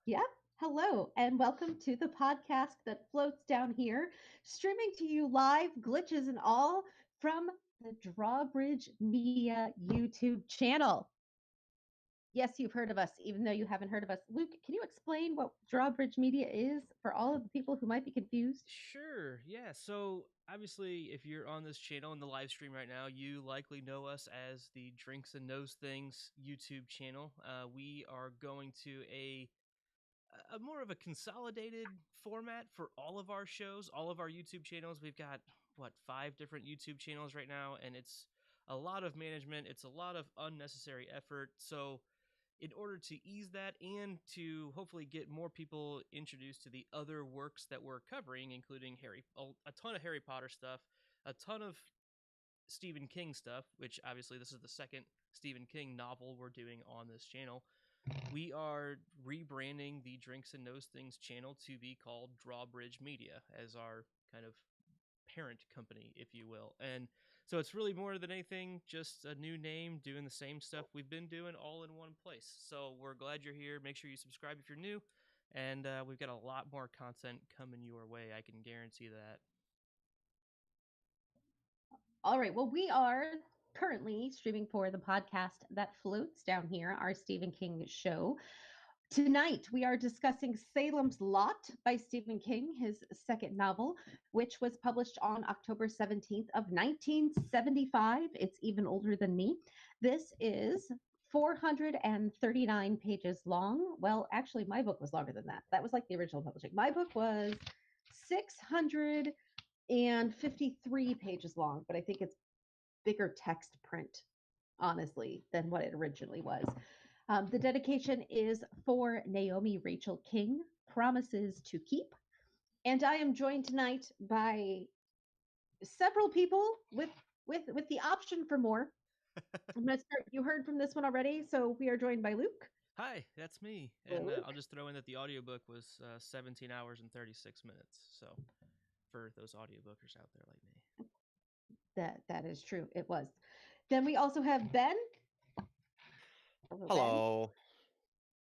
Yeah. Hello, and welcome to the podcast that floats down here, streaming to you live, glitches and all, from the Drawbridge Media YouTube channel. Yes, you've heard of us, even though you haven't heard of us. Luke, can you explain what Drawbridge Media is for all of the people who might be confused? Sure, yeah. So, obviously, if you're on this channel in the live stream right now, you likely know us as the Drinks and Nose Things YouTube channel. We are going to a more of a consolidated format for all of our shows, all of our YouTube channels. We've got what, 5 different YouTube channels right now, and it's a lot of management, it's a lot of unnecessary effort. So, in order to ease that and to hopefully get more people introduced to the other works that we're covering, including a ton of Harry Potter stuff, a ton of Stephen King stuff, which obviously this is the second Stephen King novel we're doing on this channel. We are rebranding the Drinks and Nose Things channel to be called Drawbridge Media as our kind of parent company, if you will. And so it's really more than anything just a new name doing the same stuff we've been doing all in one place. So we're glad you're here. Make sure you subscribe if you're new. And we've got a lot more content coming your way. I can guarantee that. All right. Well, we are currently streaming for the podcast that floats down here, our Stephen King show. Tonight, we are discussing Salem's Lot by Stephen King, his second novel, which was published on October 17th of 1975. It's even older than me. This is 439 pages long. Well, actually, my book was longer than that. That was like the original publishing. My book was 653 pages long, but I think it's bigger text print, honestly, than what it originally was. The dedication is for Naomi Rachel King, Promises to Keep. And I am joined tonight by several people with the option for more. I'm going to start. You heard from this one already, so we are joined by Luke. Hi, that's me. And I'll Luke. just throw in that the audiobook was 17 hours and 36 minutes. So for those audiobookers out there like me. That is true. It was. Then we also have Ben. Hello, Ben. Hello.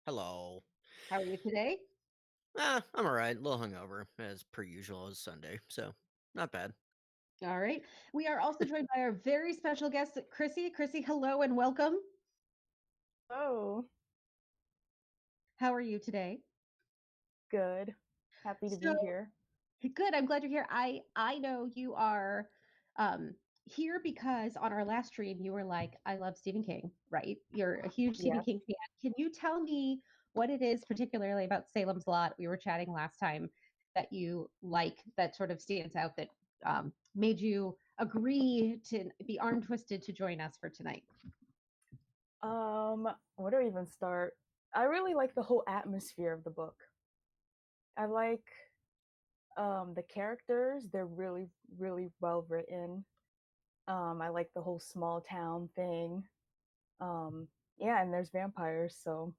Hello. How are you today? I'm alright. A little hungover, as per usual, as Sunday, so not bad. All right. We are also joined by our very special guest, Chrissy. Chrissy, hello and welcome. Oh, How are you today? good. Happy to So be here. good. I'm glad you're here. I know you are here because on our last stream you were like, I love Stephen King, right? You're a huge Stephen Yes. King fan. Can you tell me what it is particularly about Salem's Lot? We were chatting last time that you like that sort of stands out that made you agree to be arm twisted to join us for tonight. Where do I even start? I really like the whole atmosphere of the book. I like the characters. They're really, really well written. I like the whole small town thing. Um, yeah, and there's vampires, so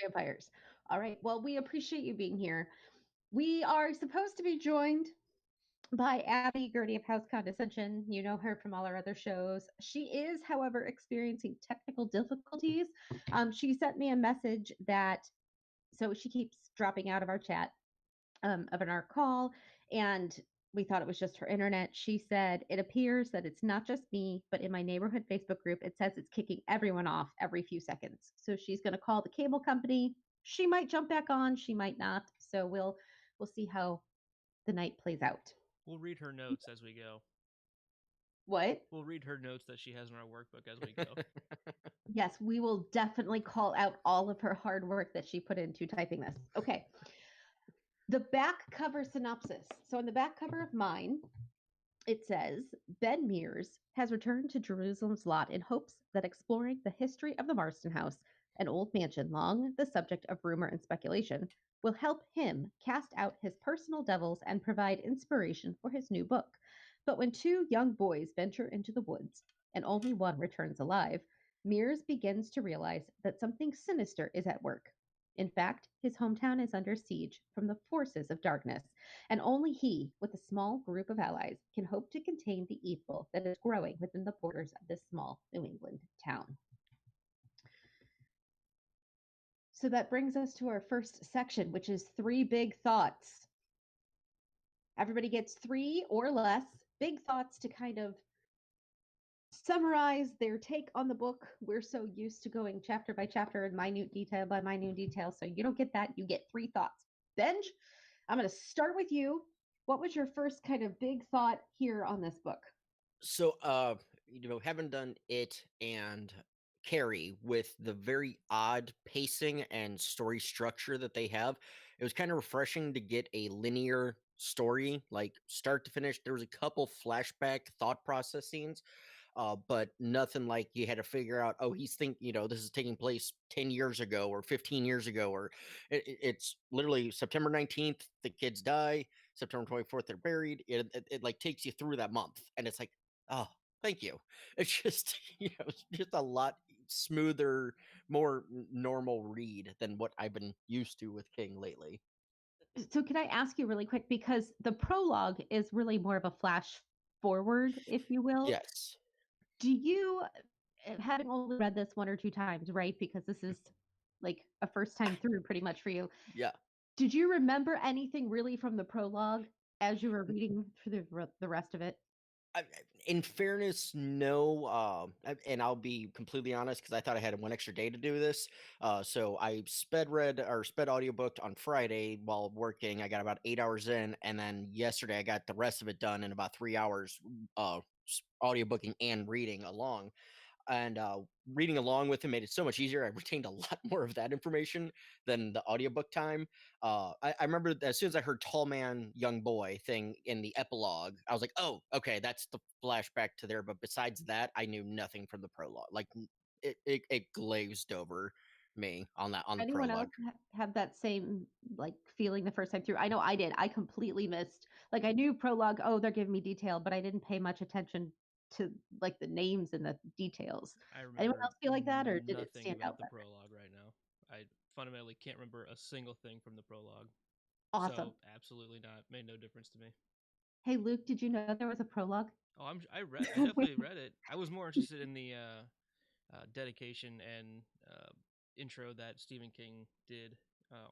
Vampires. All right. Well, we appreciate you being here. We are supposed to be joined by Abby Gertie of House Condescension. You know her from all our other shows. She is, however, experiencing technical difficulties. She sent me a message that, so she keeps dropping out of our chat, of our call, and we thought it was just her internet. She said, it appears that it's not just me, but in my neighborhood Facebook group, it says it's kicking everyone off every few seconds. So she's going to call the cable company. She might jump back on, she might not. So we'll see how the night plays out. We'll read her notes as we go. What? We'll read her notes that she has in our workbook as we go. Yes, we will definitely call out all of her hard work that she put into typing this. Okay. The back cover synopsis. So, on the back cover of mine, it says Ben Mears has returned to Jerusalem's Lot in hopes that exploring the history of the Marston House, an old mansion long the subject of rumor and speculation, will help him cast out his personal devils and provide inspiration for his new book. But when two young boys venture into the woods and only one returns alive, Mears begins to realize that something sinister is at work. In fact, his hometown is under siege from the forces of darkness, and only he, with a small group of allies, can hope to contain the evil that is growing within the borders of this small New England town. So that brings us to our first section, which is 3 big thoughts. Everybody gets 3 or less big thoughts to kind of summarize their take on the book. We're so used to going chapter by chapter and minute detail by minute detail. So you don't get that. You get 3 thoughts. Benj, I'm going to start with you. What was your first kind of big thought here on this book? So, having done it and Carrie with the very odd pacing and story structure that they have, it was kind of refreshing to get a linear story, like start to finish. There was a couple flashback thought process scenes, but nothing like you had to figure out, oh, this is taking place 10 years ago or 15 years ago, or it's literally September 19th, the kids die, September 24th, they're buried. It like takes you through that month. And it's like, oh, thank you. It's just, it's just a lot smoother, more normal read than what I've been used to with King lately. So can I ask you really quick, because the prologue is really more of a flash forward, if you will. Yes. Do you, having only read this 1 or 2 times, right? Because this is like a first time through pretty much for you. Yeah. Did you remember anything really from the prologue as you were reading through the rest of it? In fairness, no. And I'll be completely honest because I thought I had 1 extra day to do this. So I sped audiobooked on Friday while working. I got about 8 hours in, and then yesterday I got the rest of it done in about 3 hours. Audiobooking and reading along. And reading along with him made it so much easier. I retained a lot more of that information than the audiobook time. I remember as soon as I heard tall man, young boy thing in the epilogue, I was like, oh, okay, that's the flashback to there. But besides that, I knew nothing from the prologue. Like it glazed over me on the Anyone prologue. else have that same like feeling the first time through? I know I did. I completely missed. Like I knew prologue, oh, they're giving me detail, but I didn't pay much attention to like the names and the details. I Anyone remember else feel like that, or did it nothing stand about out the better? prologue right now. I fundamentally can't remember a single thing from the prologue. Awesome. So absolutely not. Made no difference to me. Hey, Luke, did you know there was a prologue? Oh, I definitely read it. I was more interested in the dedication and intro that Stephen King did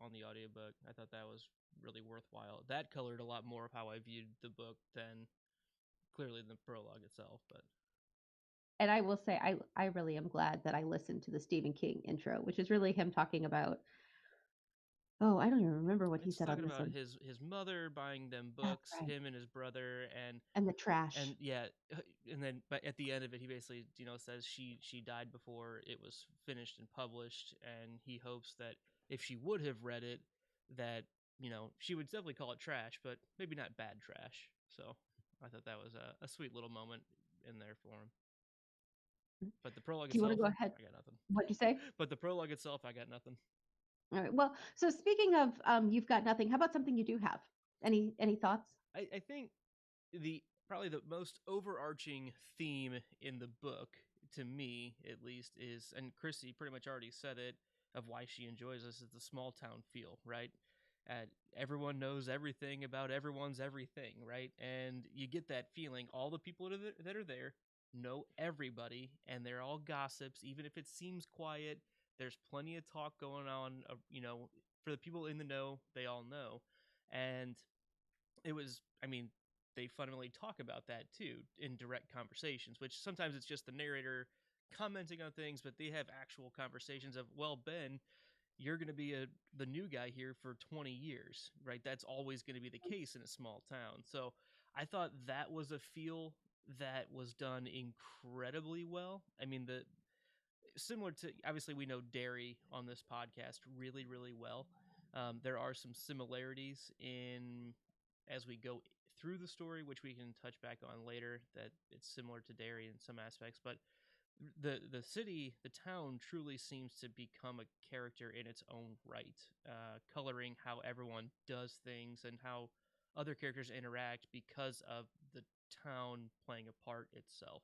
on the audiobook. I thought that was really worthwhile. That colored a lot more of how I viewed the book than clearly the prologue itself. But And I will say, I really am glad that I listened to the Stephen King intro, which is really him talking about. Oh, I don't even remember what he it's said on talking this about one. his mother buying them That's books, right. him and his brother, And the trash. and yeah, and then but at the end of it, he basically says she died before it was finished and published, and he hopes that if she would have read it, that she would definitely call it trash, but maybe not bad trash. So I thought that was a sweet little moment in there for him. But the prologue Do you want itself, to go ahead? I got nothing. What'd you say? But the prologue itself, I got nothing. All right. Well, so speaking of you've got nothing. How about something you do have? Any thoughts? I think probably the most overarching theme in the book, to me at least, is, and Chrissy pretty much already said it, of why she enjoys this, is the small town feel, right? Everyone knows everything about everyone's everything, right? And you get that feeling. All the people that are there know everybody, and they're all gossips. Even if it seems quiet, there's plenty of talk going on. For the people in the know, they all know. And it was, they fundamentally talk about that too in direct conversations, which sometimes it's just the narrator commenting on things, but they have actual conversations of, well, Ben, you're going to be the new guy here for 20 years, right? That's always going to be the case in a small town. So I thought that was a feel that was done incredibly well. I mean, similar to, obviously we know Derry on this podcast really, really well. There are some similarities in as we go through the story, which we can touch back on later, that it's similar to Derry in some aspects, but the city, the town, truly seems to become a character in its own right, coloring how everyone does things and how other characters interact because of the town playing a part itself.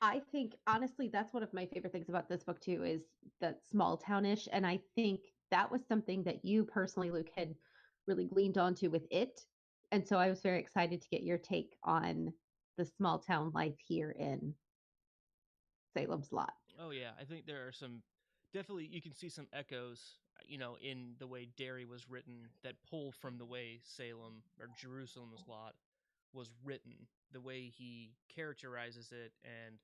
I think honestly, that's one of my favorite things about this book too, is that small townish. And I think that was something that you personally, Luke, had really gleaned onto with it. And so I was very excited to get your take on the small town life here in Salem's Lot. Oh yeah, I think there are some definitely you can see some echoes, in the way Derry was written that pull from the way Salem or Jerusalem's Lot was written, the way he characterizes it and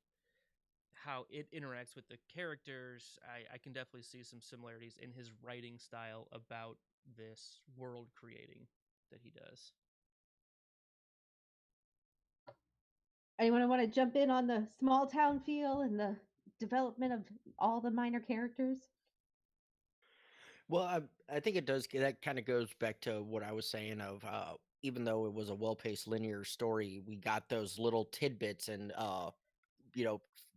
how it interacts with the characters. I can definitely see some similarities in his writing style about this world creating that he does. Anyone want to jump in on the small town feel and the development of all the minor characters? Well, I think it does. That kind of goes back to what I was saying of even though it was a well-paced linear story, we got those little tidbits and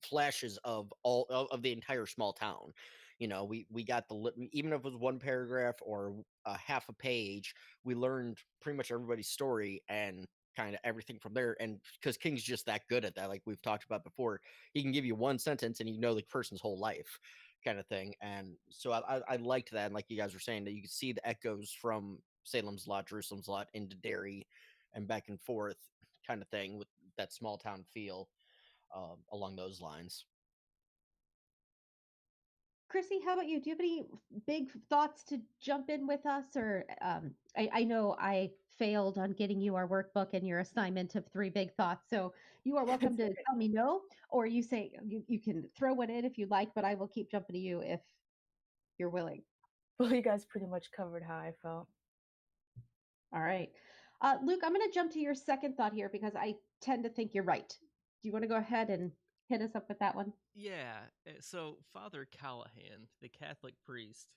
flashes of of the entire small town. We got even if it was one paragraph or a half a page, we learned pretty much everybody's story and kind of everything from there. And because King's just that good at that, like we've talked about before, he can give you one sentence and you know the person's whole life, kind of thing. And so I liked that, and like you guys were saying, that you could see the echoes from Salem's Lot, Jerusalem's Lot into Derry, and back and forth, kind of thing, with that small town feel along those lines. Chrissy, how about you? Do you have any big thoughts to jump in with us? Or I know I failed on getting you our workbook and your assignment of three big thoughts. So you are welcome to tell me no, or you say you can throw one in if you like, but I will keep jumping to you if you're willing. Well, you guys pretty much covered how I felt. All right. Luke, I'm going to jump to your second thought here because I tend to think you're right. Do you want to go ahead and hit us up with that one? Yeah. So Father Callahan, the Catholic priest,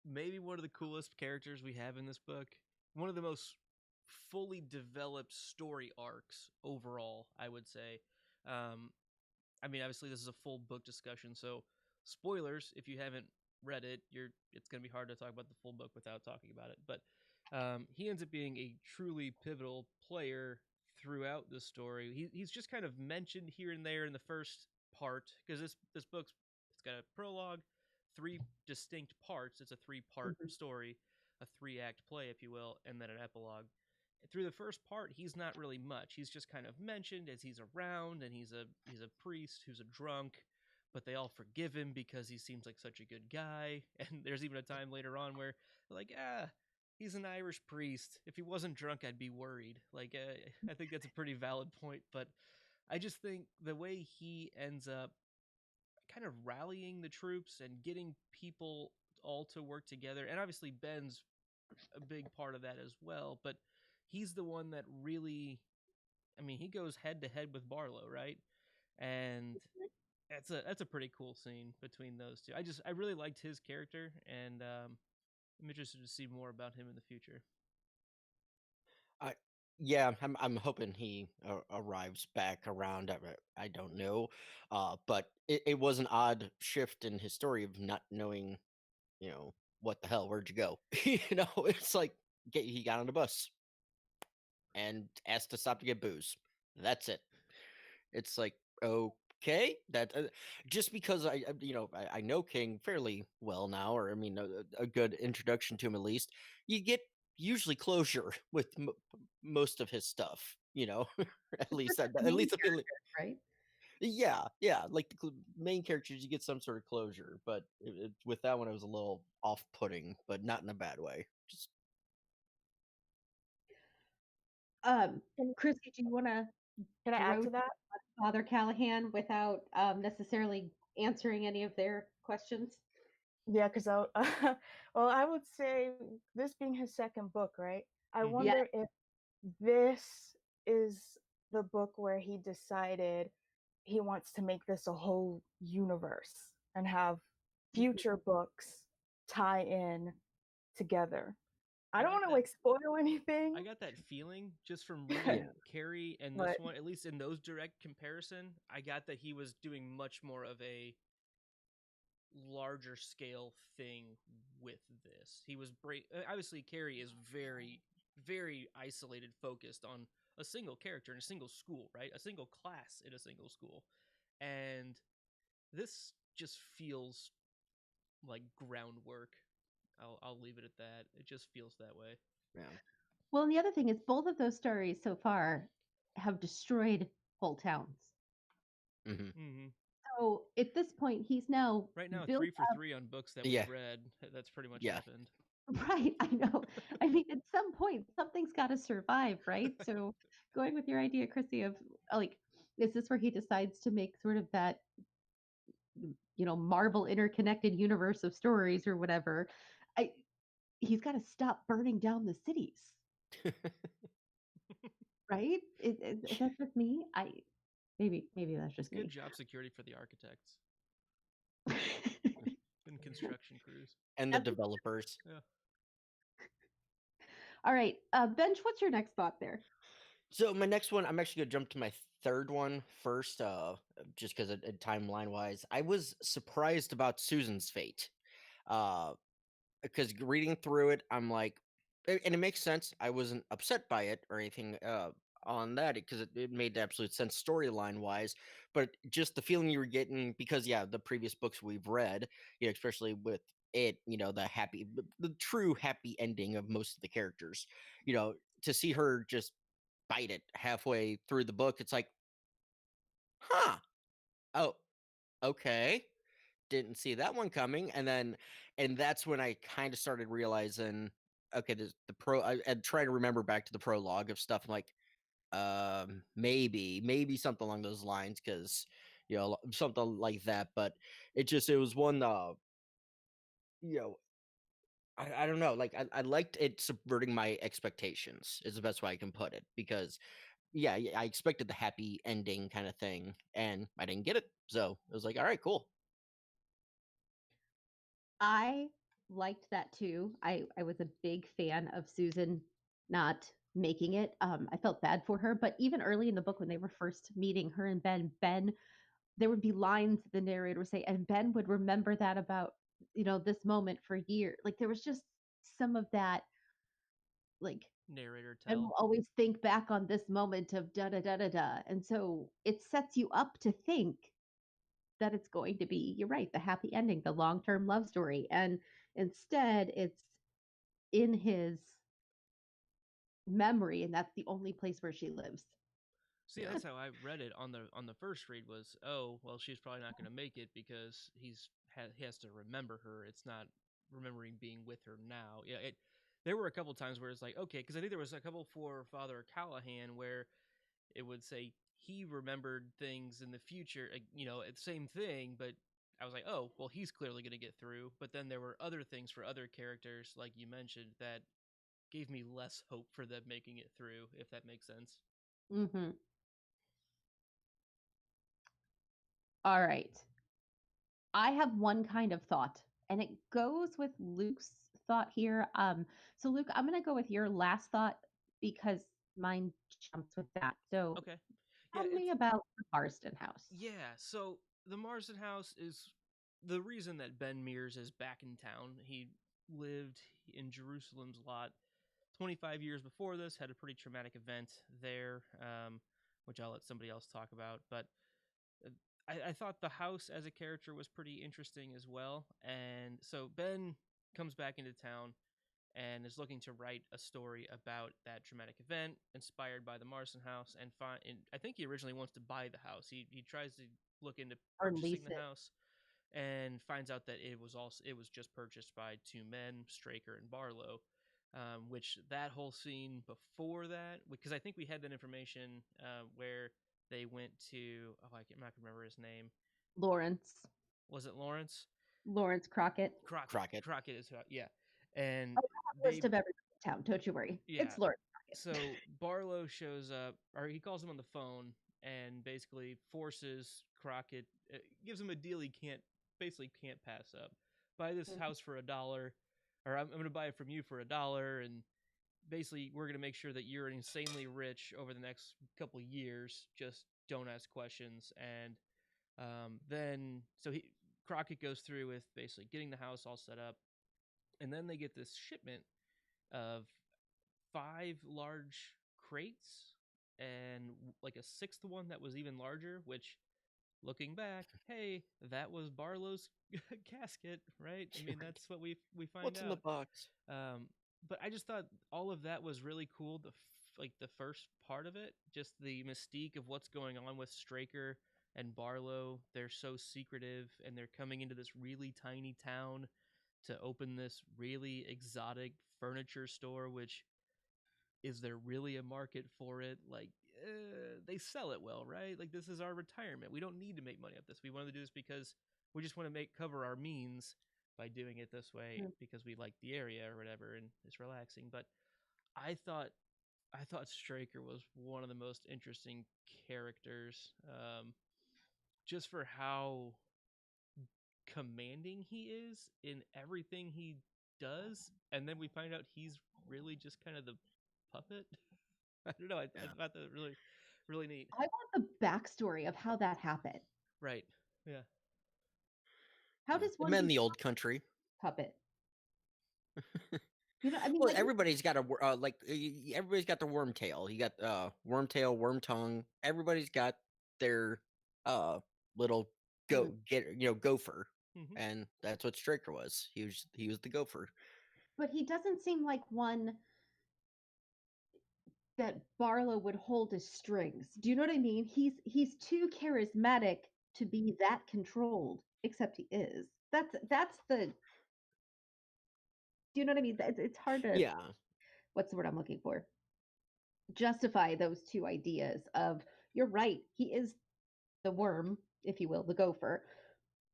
maybe one of the coolest characters we have in this book. One of the most fully developed story arcs overall, I would say. Um, I mean, obviously, this is a full book discussion, so spoilers if you haven't read it. It's going to be hard to talk about the full book without talking about it. But he ends up being a truly pivotal player throughout the story. He's just kind of mentioned here and there in the first part because this book's it's got a prologue, three distinct parts. It's a three-part story, a three-act play, if you will, and then an epilogue. Through the first part, he's not really much. He's just kind of mentioned as he's around, and he's a priest who's a drunk, but they all forgive him because he seems like such a good guy. And there's even a time later on where they're like, he's an Irish priest. If he wasn't drunk, I'd be worried. Like, I think that's a pretty valid point, but I just think the way he ends up kind of rallying the troops and getting people all to work together, and obviously Ben's a big part of that as well, but he's the one that really, I mean, he goes head to head with Barlow, right? And that's a pretty cool scene between those two. I really liked his character, and I'm interested to see more about him in the future. I Yeah, I'm hoping he arrives back around. I don't know, but it was an odd shift in his story of not knowing, what the hell, where'd you go? It's like he got on the bus and asked to stop to get booze. That's it. It's like, okay, that just because I know King fairly well now, or I mean a good introduction to him at least. You get usually closure with most of his stuff. At least at least I feel. Right? Yeah, like the main characters, you get some sort of closure, but with that one, it was a little off-putting, but not in a bad way. Just Chrissy, do you want to Can I add throw to that? Father Callahan without necessarily answering any of their questions? Yeah, because well, I would say this being his second book, right? I Mhm. Yeah. wonder if this is the book where he decided he wants to make this a whole universe and have future books tie in together. I don't want to like spoil anything, I got that feeling just from yeah, reading Carrie and this but one, at least in those direct comparison. I got that he was doing much more of a larger scale thing with this. He was obviously Carrie is very very isolated, focused on a single character in a single school, right? A single class in a single school. And this just feels like groundwork. I'll leave it at that. It just feels that way. yeah. Well, and the other thing is both of those stories so far have destroyed whole towns. Hmm. Mhm. So at this point, he's now Right now, built 3 for 3 on books that Yeah. we've read. That's pretty much Yeah. happened. Right, I know. I mean, at some point, something's got to survive, right? So, going with your idea, Chrissy, of like, is this where he decides to make sort of that, Marvel interconnected universe of stories or whatever? I He's got to stop burning down the cities, right? Is that just me? Maybe that's It's just good me. job security for the architects and construction crews. And the That's- developers. Yeah. All right, Bench, what's your next thought there? So my next one, I'm actually gonna jump to my third one first, just because timeline wise, I was surprised about Susan's fate. Because reading through it, I'm like, and it makes sense. I wasn't upset by it or anything on that because it made absolute sense storyline wise. But just the feeling you were getting, because yeah, the previous books we've read, especially with it, the true happy ending of most of the characters, to see her just bite it halfway through the book, it's like, huh, oh, okay, didn't see that one coming. And that's when I kind of started realizing, okay, and trying to remember back to the prologue of stuff. I'm like, maybe something along those lines, because something like that. But it was one, you know I don't know, like I liked it subverting my expectations is the best way I can put it, because yeah, I expected the happy ending kind of thing, and I didn't get it. So it was like, all right, cool. I liked that too. I was a big fan of Susan not making it. I felt bad for her, but even early in the book when they were first meeting, her and Ben, there would be lines the narrator would say, and Ben would remember that about this moment for years. Like there was just some of that, like Narrator Ben tell. will always think back on this moment of da da da da da, and so it sets you up to think that it's going to be, you're right, the happy ending, the long-term love story. And instead it's in his memory, and that's the only place where she lives. See, that's how I read it on the first read. Was, oh well, she's probably not going to make it because he has to remember her. It's not remembering being with her now. Yeah, there were a couple times where it's like, okay, because I think there was a couple for Father Callahan where it would say he remembered things in the future. It's the same thing, but I was like, oh well, he's clearly going to get through. But then there were other things for other characters, like you mentioned, that gave me less hope for them making it through, if that makes sense. Mm-hmm. All right, I have one kind of thought, and it goes with Luke's thought here. So Luke, I'm going to go with your last thought because mine jumps with that. So Okay. Yeah, tell me about the Marston House. yeah. So the Marston House is the reason that Ben Mears is back in town. He lived in Jerusalem's lot 25 years before this, had a pretty traumatic event there, which I'll let somebody else talk about. But uh, I thought the house as a character was pretty interesting as well. And so Ben comes back into town and is looking to write a story about that traumatic event inspired by the Marston House, and I think he originally wants to buy the house. He tries to look into Or purchasing lease the it. house and finds out that it was just purchased by two men, Straker and Barlow. Which that whole scene before that, because I think we had that information where they went to, I'm not gonna remember his name. Lawrence. Was it Lawrence? Lawrence Crockett. Crockett is yeah. And Oh, I have a they list of everybody in town. Don't you worry. yeah. It's Lawrence Crockett. So Barlow shows up, or he calls him on the phone, and basically forces Crockett, gives him a deal he can't pass up. Buy this house for $1, or I'm going to buy it from you for $1, and basically we're going to make sure that you're insanely rich over the next couple years. Just don't ask questions. And then so Crockett goes through with basically getting the house all set up, and then they get this shipment of 5 large crates and like a sixth one that was even larger, which looking back, hey, that was Barlow's casket, right? I mean, that's what we find What's out. in the box? But I just thought all of that was really cool. The first part of it, just the mystique of what's going on with Straker and Barlow, they're so secretive, and they're coming into this really tiny town to open this really exotic furniture store, which is there really a market for it? Like, they sell it well, right? Like, this is our retirement. We don't need to make money off this. We wanted to do this because we just want to cover our means by doing it this way because we like the area or whatever, and it's relaxing. But I thought Straker was one of the most interesting characters, just for how commanding he is in everything he does, and then we find out he's really just kind of the puppet. I don't know. I thought that really, really neat. I want the backstory of how that happened. Right. Yeah. How does one Men in become the old country? a puppet? You know, I mean, Well, like, everybody's got a everybody's got their worm tail. You got worm tail, worm tongue. Everybody's got their little gopher, Mhm. and that's what Straker was. He was the gopher. but he doesn't seem like one that Barlow would hold his strings. Do you know what I mean? He's too charismatic to be that controlled, except he is. That's the. Do you know what I mean? It's hard to. Yeah, What's the word I'm looking for? Justify those two ideas of you're right. He is the worm, if you will, the gopher,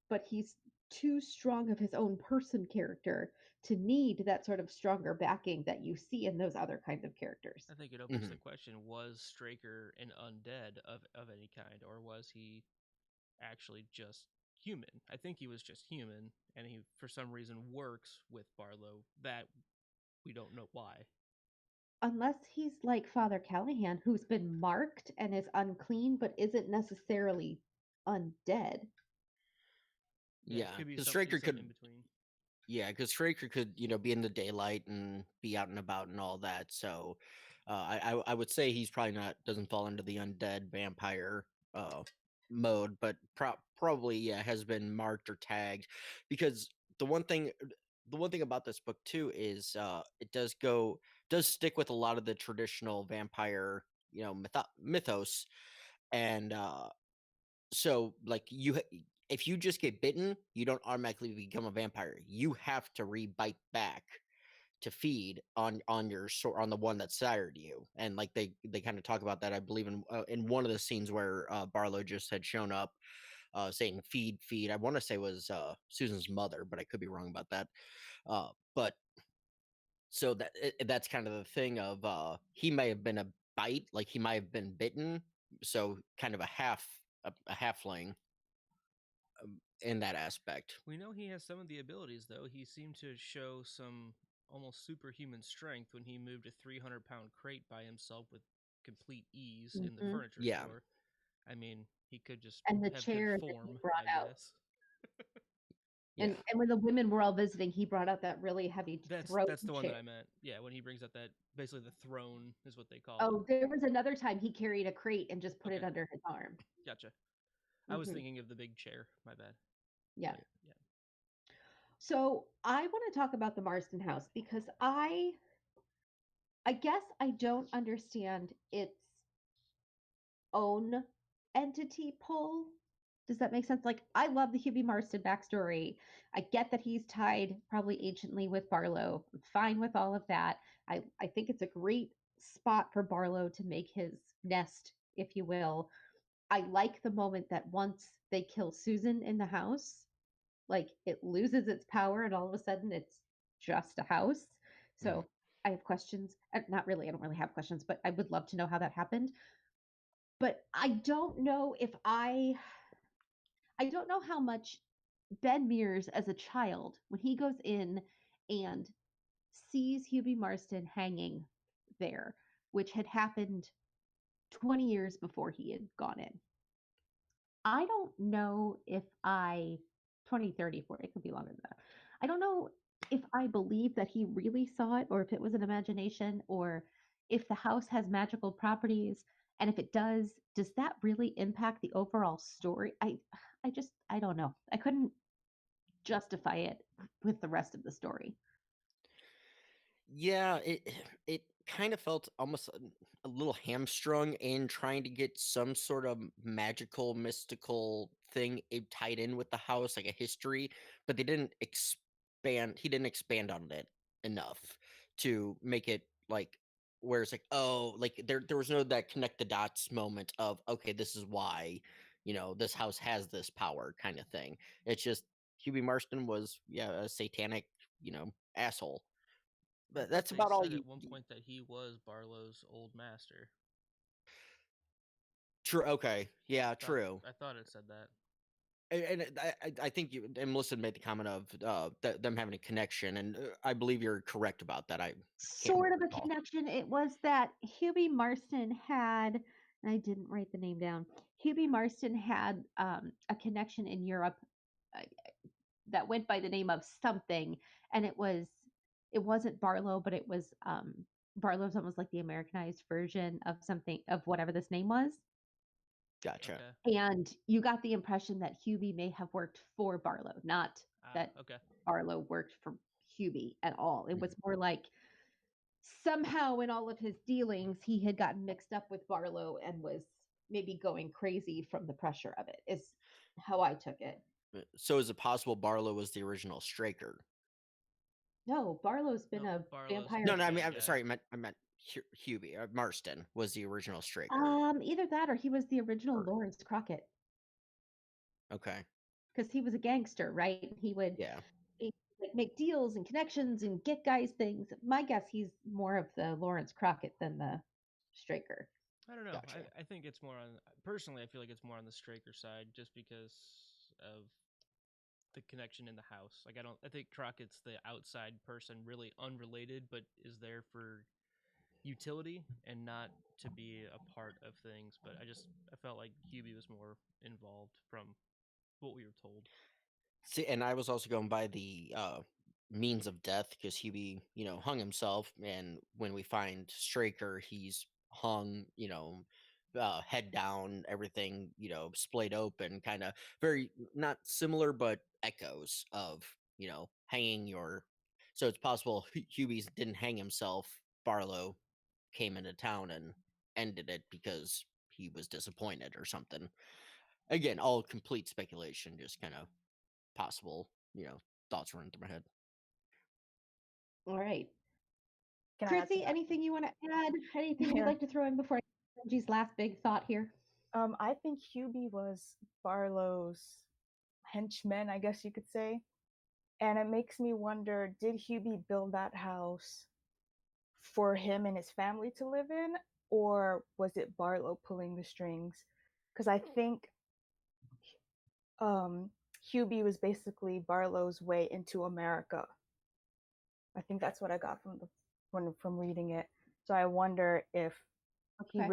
but he's too strong of his own person character to need that sort of stronger backing that you see in those other kinds of characters. I think it opens the Mhm. question: was Straker an undead of any kind, or was he actually just human? I think he was just human, and he for some reason works with Barlow. That we don't know why. Unless he's like Father Callahan, who's been marked and is unclean, but isn't necessarily undead. Yeah, yeah. it could be Because something Straker could, in between. yeah, because Straker could, be in the daylight and be out and about and all that. So, I would say he's probably doesn't fall into the undead vampire mode, but probably has been marked or tagged, because the one thing about this book too is it does stick with a lot of the traditional vampire mythos, and so like if you just get bitten, you don't automatically become a vampire. You have to rebite back to feed on your on the one that sired you. And like they kind of talk about that, I believe, in one of the scenes where Barlow just had shown up, saying feed. I want to say was Susan's mother, but I could be wrong about that. But so that's kind of the thing of he may have been a bite, like he might have been bitten, so kind of a halfling in that aspect. We know he has some of the abilities, though. He seemed to show some almost superhuman strength when he moved a 300-pound crate by himself with complete ease in the Mhm. furniture Yeah. store. I mean, he could just And the have good chair that he form, brought I out. guess. Yeah. And when the women were all visiting, he brought out that really heavy throne That's the one chair. that I meant. Yeah, when he brings up that basically the throne is what they call Oh, it. there was another time he carried a crate and just put it Okay, under his arm. gotcha. I was Mhm. thinking of the big chair. My bad. Yeah. Yeah. So I want to talk about the Marston House because I guess I don't understand its own entity pull. Does that make sense? Like, I love the Hubie Marston backstory. I get that he's tied probably anciently with Barlow. I'm fine with all of that. I think it's a great spot for Barlow to make his nest, if you will. I like the moment that once they kill Susan in the house, like it loses its power and all of a sudden it's just a house. So I have questions. Not really, I don't really have questions, but I would love to know how that happened. But I don't know how much Ben Mears as a child, when he goes in and sees Hubie Marston hanging there, which had happened 20 years before he had gone in. I don't know if 20, 30, 40, it could be longer than that. I don't know if I believe that he really saw it or if it was an imagination or if the house has magical properties. And if it does that really impact the overall story? I don't know. I couldn't justify it with the rest of the story. Yeah, it kind of felt almost a little hamstrung in trying to get some sort of magical, mystical thing tied in with the house, like a history, but they didn't expand. He didn't expand on it enough to make it like where it's like, oh, like there was no that connect the dots moment of okay, this is why this house has this power kind of thing. It's just Hubie Marston was a satanic asshole, I but thought that's they about all said you. at one point that he was Barlow's old master. True. Okay. Yeah. True. I thought it said that. And I think you and Melissa made the comment of them having a connection, and I believe you're correct about that. I can't Sort of a recall. connection. It was that Hubie Marston had, and I didn't write the name down. Hubie Marston had a connection in Europe uh, that went by the name of something, and it wasn't Barlow, but it was Barlow's almost like the Americanized version of something of whatever this name was. Gotcha. Okay. And you got the impression that Hubie may have worked for Barlow, not that Okay. Barlow worked for Hubie at all. It was more like somehow in all of his dealings, he had gotten mixed up with Barlow and was maybe going crazy from the pressure of it, is how I took it. So is it possible Barlow was the original Straker? No, Barlow's been No, a Barlow's vampire. No, no. I mean, bad I'm guy. sorry. I meant Hubie. Marston was the original Straker. Either that or he was the original Or- Lawrence Crockett Okay. because he was a gangster, right? He would Yeah. like make deals and connections and get guys things. My guess he's more of the Lawrence Crockett than the Straker. I don't know. Gotcha. I think it's more on personally. I feel like it's more on the Straker side, just because of the connection in the house. Like I think Crockett's the outside person, really unrelated, but is there for utility and not to be a part of things. But I felt like Hubie was more involved from what we were told. See, and I was also going by the means of death because Hubie, hung himself, and when we find Straker, he's hung, head down, everything, splayed open, kind of very not similar, but echoes of, hanging your. So it's possible Hubie didn't hang himself. Barlow came into town and ended it because he was disappointed or something. Again, all complete speculation, just kind of possible, thoughts running through my head. All right. Can I add to Chrissy, that? anything you want to add? Anything you'd Yeah. like to throw in before Angie's last big thought here? I think Hubie was Barlow's henchman, I guess you could say. And it makes me wonder, did Hubie build that house for him and his family to live in? Or was it Barlow pulling the strings? Because I think Hubie was basically Barlow's way into America. I think that's what I got from reading it. So I wonder if Okay.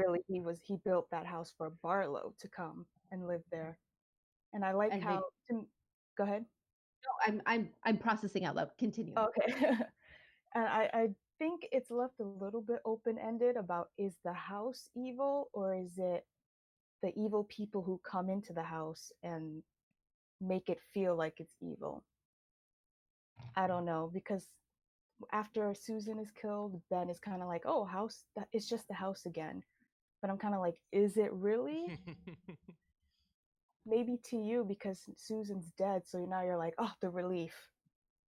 he built that house for Barlow to come and live there. And I like And how go ahead. No, I'm processing out loud. Continue. Okay. And I think it's left a little bit open ended about, is the house evil or is it the evil people who come into the house and make it feel like it's evil? I don't know, because after Susan is killed, Ben is kind of like, oh, it's just the house again. But I'm kind of like, is it really? Maybe to you because Susan's dead, so now you're like, oh, the relief.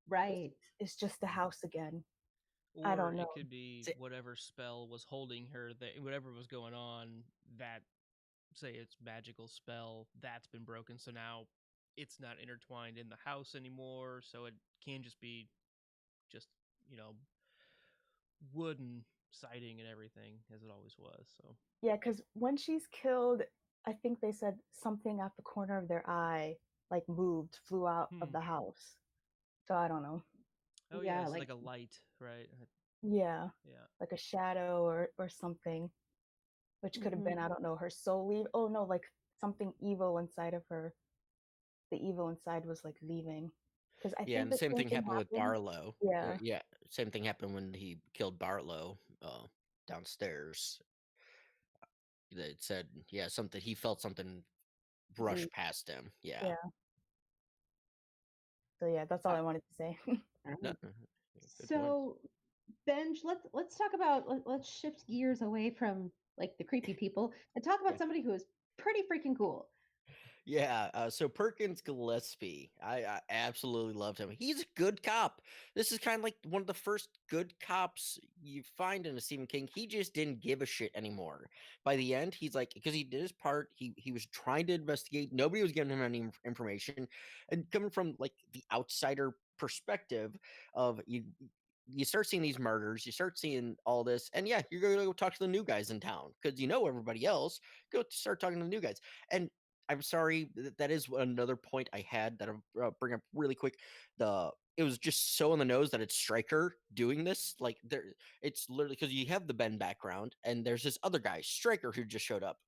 Right. It's just the house again. Or I don't know. it could be whatever spell was holding her, that whatever was going on, that say it's magical spell that's been broken, so now it's not intertwined in the house anymore, so it can just be just wooden siding and everything as it always was. So Yeah, because when she's killed, I think they said something at the corner of their eye like moved, flew out of the house. So I don't know. Oh Yeah, it's like like a light, right? Yeah, Yeah. like a shadow or something, which could have been, I Mhm. don't know, her soul leave. Oh no, like something evil inside of her. The evil inside was like leaving. Because I Yeah, think and the the same same thing thing happened with happened. Barlow. Yeah. Yeah, same thing happened when he killed Barlow downstairs. They said, yeah, something he felt something brush past him. Yeah. Yeah. So yeah, that's all I wanted to say. No, Alright. good points. So Benj, let's talk about let's shift gears away from like the creepy people and talk about Yeah. somebody who is pretty freaking cool. Yeah, so Perkins Gillespie, I absolutely loved him. He's a good cop. This is kind of like one of the first good cops you find in a Stephen King. He just didn't give a shit anymore. By the end, he's like, because he did his part, he was trying to investigate. Nobody was giving him any information, and coming from like the outsider perspective of you start seeing these murders, you start seeing all this, and yeah, you're gonna go talk to the new guys in town because you know everybody else. Go start talking to the new guys, and I'm sorry, that is another point I had that I'll bring up really quick. It was just so on the nose that it's Stryker doing this. Like it's literally because you have the Ben background, and there's this other guy, Stryker, who just showed up.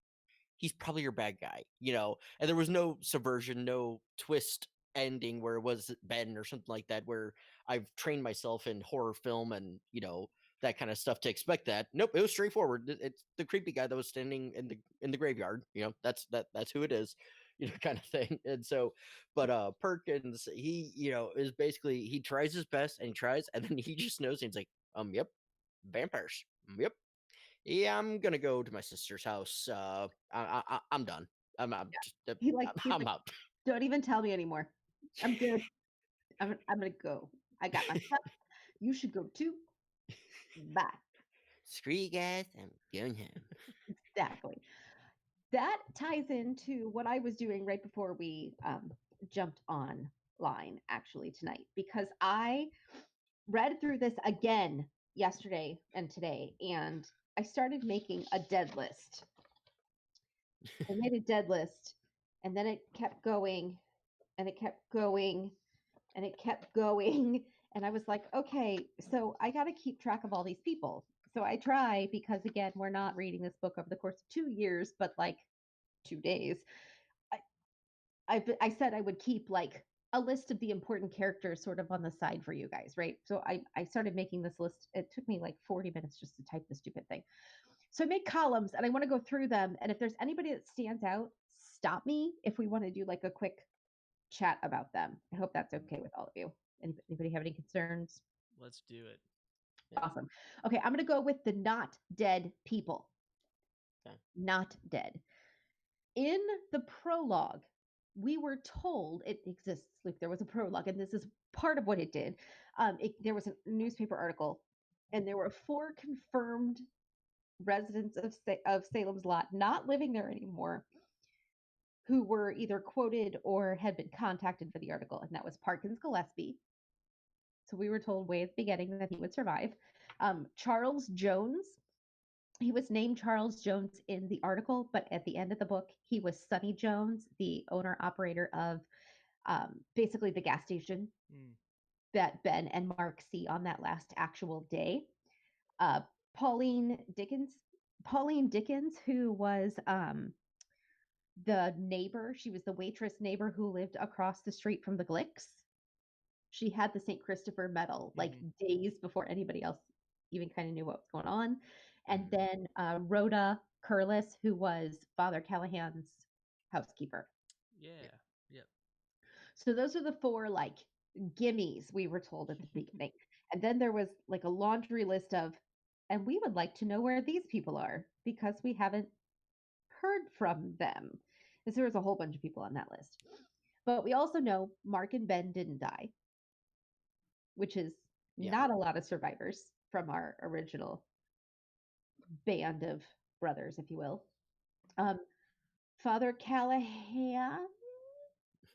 He's probably your bad guy, you know. And there was no subversion, no twist ending where it was Ben or something like that. Where I've trained myself in horror film and that kind of stuff to expect that. Nope, it was straightforward. It's the creepy guy that was standing in the graveyard. That's who it is, kind of thing. And so, but Perkins, he is basically he tries his best and he tries, and then he just knows and he's like, yep, vampires, yep, yeah, I'm gonna go to my sister's house. I'm done. I'm just He like he's I'm like, out. don't even tell me anymore. I'm good. I'm gonna go. I got my stuff. You should go too. Bye. Screw you guys. I'm going home. Exactly. That ties into what I was doing right before we jumped online actually tonight because I read through this again yesterday and today, and I started making a dead list. I made a dead list, and then it kept going, and it kept going, and it kept going. And I was like, okay, so I got to keep track of all these people. So I try because, again, we're not reading this book over the course of 2 years, but like 2 days. I said I would keep like a list of the important characters sort of on the side for you guys, right? So I started making this list. It took me like 40 minutes just to type the stupid thing. So I make columns and I want to go through them. And if there's anybody that stands out, stop me if we want to do like a quick chat about them. I hope that's okay with all of you. Anybody have any concerns? Let's do it. Awesome. Okay, I'm going to go with the not dead people. Okay. Not dead. In the prologue, we were told it exists. Like there was a prologue, and this is part of what it did. There was a newspaper article, and there were 4 confirmed residents of Salem's Lot not living there anymore, who were either quoted or had been contacted for the article, and that was Perkins Gillespie. So we were told way at the beginning that he would survive. Charles Jones. He was named Charles Jones in the article, but at the end of the book, he was Sonny Jones, the owner operator of basically the gas station that Ben and Mark see on that last actual day. Pauline Dickens, who was the neighbor, she was the waitress neighbor who lived across the street from the Glicks. She had the St. Christopher medal like days before anybody else even kind of knew what was going on. And then Rhoda Curlis, who was Father Callahan's housekeeper. Yeah. Yep. So those are the 4 like gimmies we were told at the beginning. And then there was like a laundry list of, and we would like to know where these people are because we haven't heard from them. And so there was a whole bunch of people on that list. But we also know Mark and Ben didn't die, which is not a lot of survivors from our original band of brothers, if you will. Father Callahan,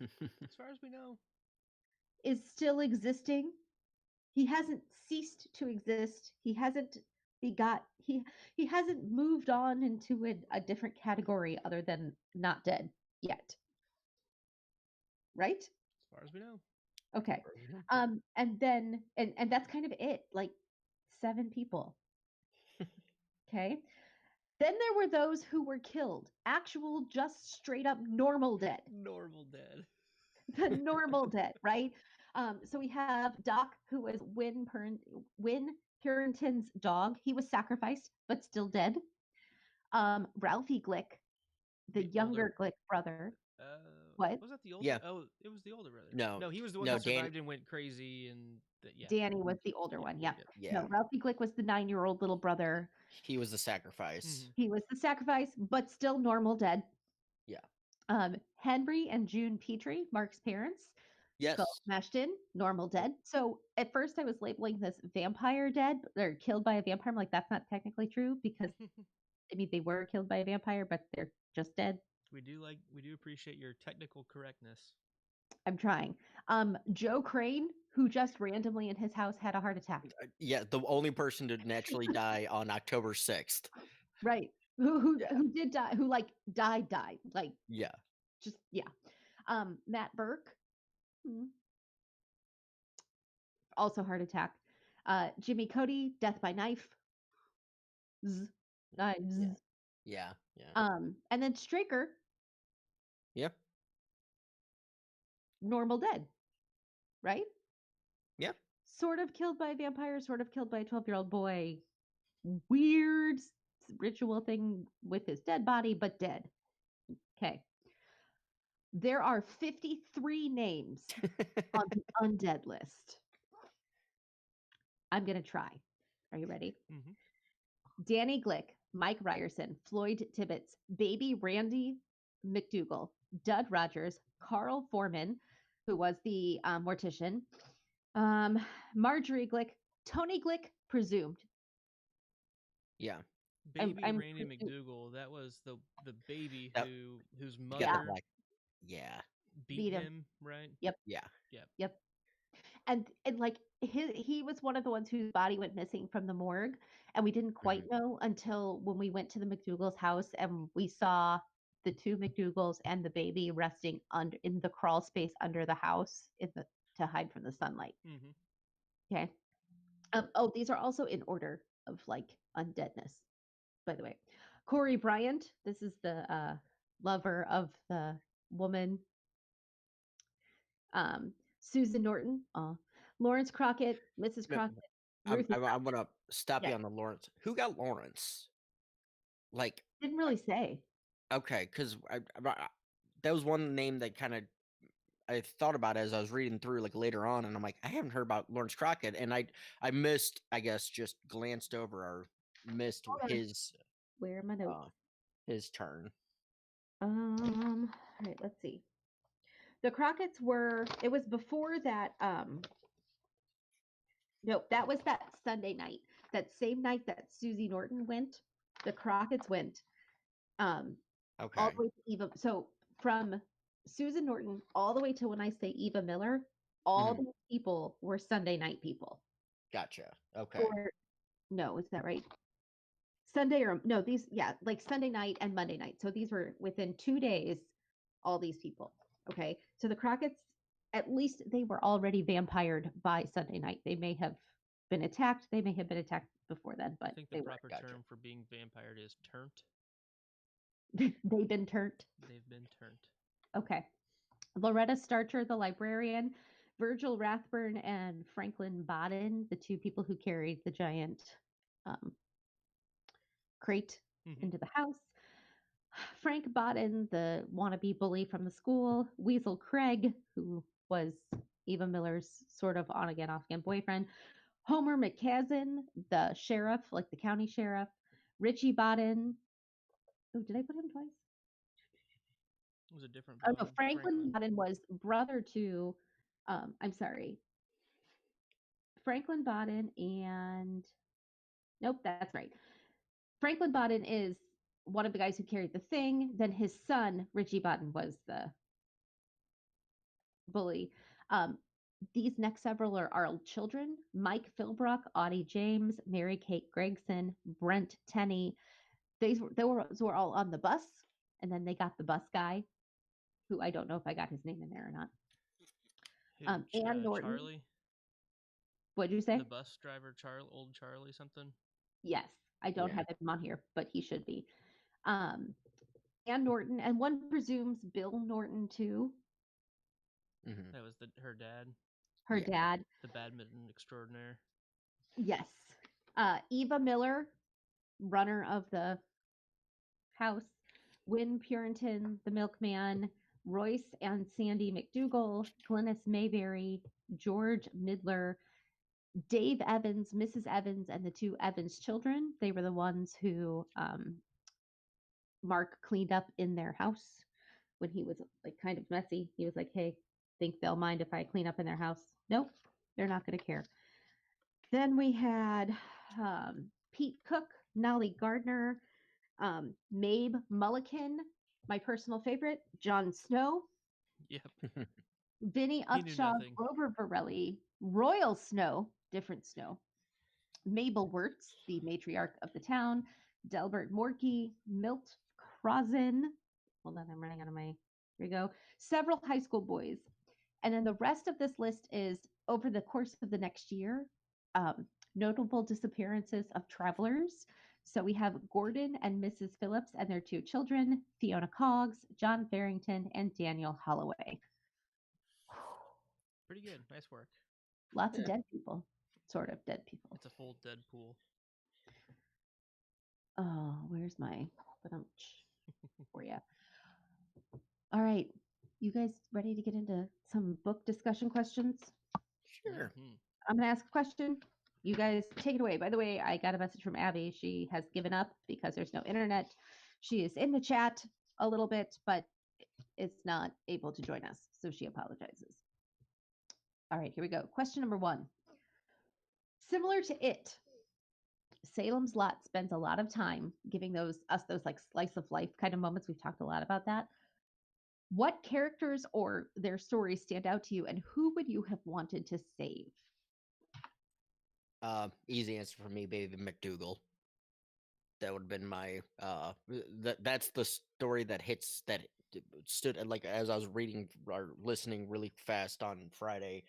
as far as we know, is still existing. He hasn't ceased to exist. He hasn't he hasn't moved on into a different category other than not dead yet. Right? as far as we know. Okay. And then and that's kind of it. Like 7 people. Okay. Then there were those who were killed. Actual, just straight up normal dead. Normal dead. The normal dead, right? So we have Doc, who was Win Purinton's dog. He was sacrificed, but still dead. Ralphie Glick, the younger Glick brother. What? Was that the older? Yeah. Oh, it was the older brother. No. No, he was the one No, that Dan- survived and went crazy, and yeah. Danny was the older one. Yep. Yeah. No, Ralphie Glick was the 9-year-old little brother. He was the sacrifice. Mhm. He was the sacrifice, but still normal dead. Yeah. Henry and June Petrie, Mark's parents, Yes. skull smashed in, normal dead. So at first I was labeling this vampire dead or killed by a vampire. I'm like, that's not technically true because I mean they were killed by a vampire, but they're just dead. We do appreciate your technical correctness. I'm trying. Joe Crane, who just randomly in his house had a heart attack. Yeah, the only person to naturally die on October 6th. Right. Who did die, who like died. Like Yeah. just yeah. Matt Burke. Also heart attack. Jimmy Cody, death by knife. Knives. Yeah. And then Straker, Yeah. normal dead. Right? Yeah. Sort of killed by a vampire, sort of killed by a 12-year-old boy. Weird ritual thing with his dead body, but dead. Okay. There are 53 names on the undead list. I'm going to try. Are you ready? Mhm. Danny Glick, Mike Ryerson, Floyd Tibbetts, Baby Randy McDougal, Dud Rogers, Carl Foreman, who was the mortician, Marjorie Glick, Tony Glick, presumed. Yeah. Baby I'm Randy McDougal. That was the baby Yep. whose You got the mother black. Yeah. beat him, right? Yep. Yeah. Yep. And like he was one of the ones whose body went missing from the morgue, and we didn't quite know until when we went to the McDougal's house and we saw the two McDougals and the baby resting under in the crawl space under the house to hide from the sunlight. Mm-hmm. Okay. These are also in order of like undeadness, by the way. Corey Bryant, this is the lover of the woman. Susan Norton, Lawrence Crockett, Mrs. Crockett, Ruthie. I'm gonna stop you Yeah. on the Lawrence. Who got Lawrence? Like, Didn't really say. okay, because that was one name that kind of I thought about as I was reading through like later on, and I'm like, I haven't heard about Lawrence Crockett, and I missed, I guess, just glanced over or missed his Where are my notes? his turn. All right, let's see. The Crockett's it was before that. No, that was that Sunday night. That same night that Susie Norton went, the Crockett's went. Okay. All the way to Eva. So from Susan Norton all the way to when I say Eva Miller, all these people were Sunday night people. Gotcha. Okay. Or no, is that right? Sunday or no, these like Sunday night and Monday night. So these were within 2 days, all these people. Okay. So the Crockett's, at least they were already vampired by Sunday night. They may have been attacked. They may have been attacked before then, but I think the proper term for being vampired is turnt. They've been turned. They've been turned. Okay. Loretta Starcher, the librarian, Virgil Rathburn, and Franklin Bodden, the two people who carried the giant crate into the house. Frank Bodden, the wannabe bully from the school. Weasel Craig, who was Eva Miller's sort of on again, off again boyfriend. Homer McCaslin, the sheriff, like the county sheriff. Richie Bodden. Oh, did I put him twice? It was a different. Oh no, Franklin Bodden was brother to. I'm sorry. Franklin Bodden and. Nope, that's right. Franklin Bodden is one of the guys who carried the thing. Then his son, Richie Bodden, was the bully. These next several are our children: Mike Philbrook, Audie James, Mary Kate Gregson, Brent Tenney. Those were all on the bus, and then they got the bus guy, who I don't know if I got his name in there or not. Ann Norton. Charlie. What did you say? The bus driver, old Charlie something. Yes, I don't have him on here, but he should be. Ann Norton, and one presumes Bill Norton too. That was her dad. Her dad. The badminton extraordinaire. Yes. Eva Miller, runner of the house. Win Purinton, the milkman. Royce and Sandy McDougall, Glennis Mayberry, George Midler, Dave Evans, Mrs. Evans, and the two Evans children. They were the ones who Mark cleaned up in their house when he was like kind of messy. He was like, "Hey, think they'll mind if I clean up in their house?" Nope, they're not going to care. Then we had Pete Cook, Nolly Gardner, Mabe Mulliken, my personal favorite, Jon Snow, Yep. Vinny He knew Upshaw, nothing. Grover Varelli, Royal Snow, different Snow, Mabel Wirtz, the matriarch of the town, Delbert Morkey, Milt Crozin. Hold on, I'm running out of my. Here we go. Several high school boys. And then the rest of this list is over the course of the next year, notable disappearances of travelers. So we have Gordon and Mrs. Phillips and their two children, Fiona Coggs, John Farrington, and Daniel Holloway. Pretty good. Nice work. Lots of Yeah. dead people, sort of dead people. It's a full Deadpool. Oh, where's my for you? All right, you guys ready to get into some book discussion questions? Sure. Mhm. I'm gonna ask a question. You guys take it away. By the way, I got a message from Abby. She has given up because there's no internet. She is in the chat a little bit, but is not able to join us, so she apologizes. All right, here we go. Question number 1. Similar to It, Salem's Lot spends a lot of time giving those like slice of life kind of moments. We've talked a lot about that. What characters or their stories stand out to you, and who would you have wanted to save? Easy answer for me, Baby McDougal. That would have been my that's the story that hits that stood like as I was reading or listening really fast on Friday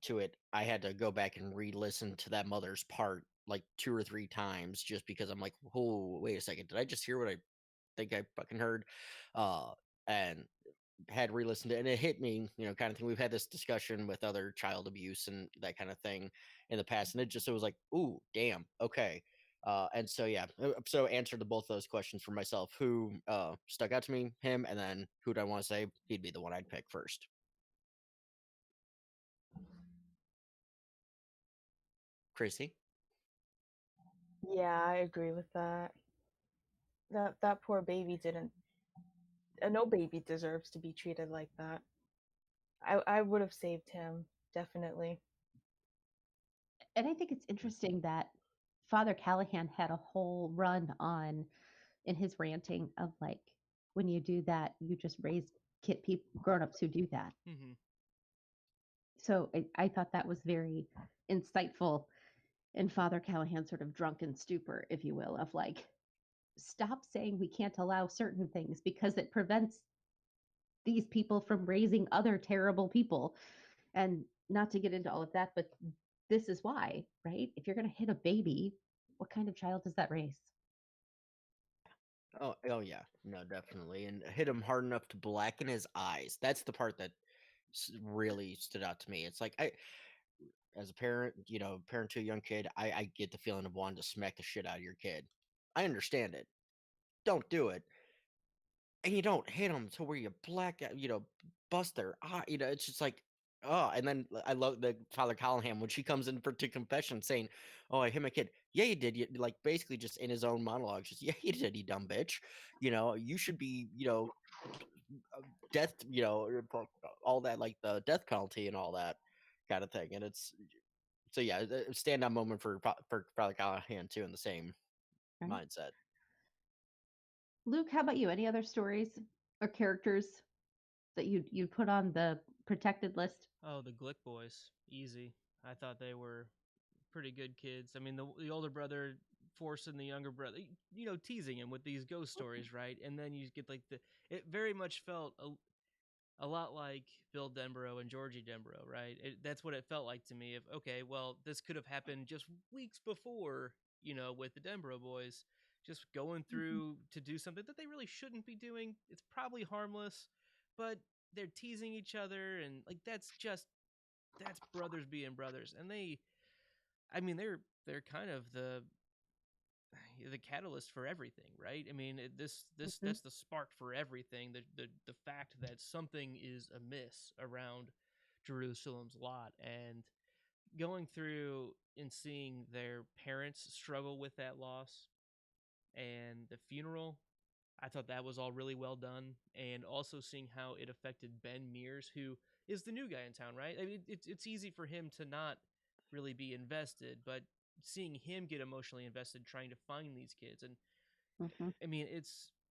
to it. I had to go back and re-listen to that mother's part like 2 or 3 times just because I'm like, oh, wait a second, did I just hear what I think I fucking heard? And had re-listened to it, and it hit me, kind of thing. We've had this discussion with other child abuse and that kind of thing in the past, and it was like, ooh, damn, okay. And so yeah, so answer to both those questions for myself. Who stuck out to me? Him, and then who do I want to say? He'd be the one I'd pick first. Chrissy? Yeah, I agree with that. That poor baby didn't. No baby deserves to be treated like that. I would have saved him, definitely. And I think it's interesting that Father Callahan had a whole run on in his ranting of like, when you do that, you just raise kid people, grown-ups who do that. Mhm. So I thought that was very insightful in Father Callahan's sort of drunken stupor, if you will, of like, stop saying we can't allow certain things because it prevents these people from raising other terrible people. And not to get into all of that, but this is why, right? If you're going to hit a baby, what kind of child does that raise? Oh yeah, no, definitely, and hit him hard enough to blacken his eyes. That's the part that really stood out to me. It's like as a parent, parent to a young kid, I get the feeling of wanting to smack the shit out of your kid. I understand it. Don't do it. And you don't hit them to where you black out, bust their eye. It's just like, oh. And then I love the Father Callahan when she comes in to confession saying, "Oh, I hit my kid." Yeah, you did. You, like basically just in his own monologue, just yeah, you did, you dumb bitch. You should be, death, for all that, like the death penalty and all that kind of thing. And it's so yeah, a stand-up moment for Father Callahan too, in the same Right? mindset. Luke, how about you? Any other stories or characters that you'd put on the protected list? Oh, the Glick boys. Easy. I thought they were pretty good kids. I mean, the older brother forcing the younger brother, teasing him with these ghost stories, right? And then you get like it very much felt a lot like Bill Denborough and Georgie Denborough, right? That's what it felt like to me. Of okay, well, this could have happened just weeks before, with the Denborough boys, just going through to do something that they really shouldn't be doing. It's probably harmless, but they're teasing each other, and like that's brothers being brothers, and I mean, they're kind of the catalyst for everything, right? I mean, this Mhm. that's the spark for everything. The fact that something is amiss around Jerusalem's lot, and going through and seeing their parents struggle with that loss, and the funeral, I thought that was all really well done, and also seeing how it affected Ben Mears, who is the new guy in town, right? I mean, it's easy for him to not really be invested, but seeing him get emotionally invested trying to find these kids, and Mhm. I mean,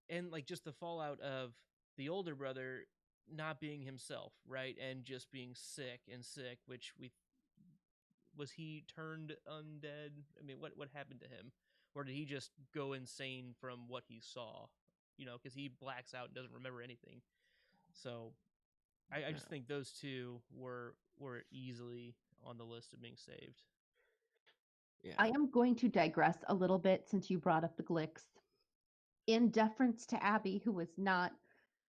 and like just the fallout of the older brother not being himself, right, and just being sick and sick, which we was he turned undead? I mean, what happened to him, or did he just go insane from what he saw? You know, because he blacks out and doesn't remember anything. So I just Yeah. think those two were easily on the list of being saved. Yeah. I am going to digress a little bit since you brought up the Glicks. In deference to Abby, who was not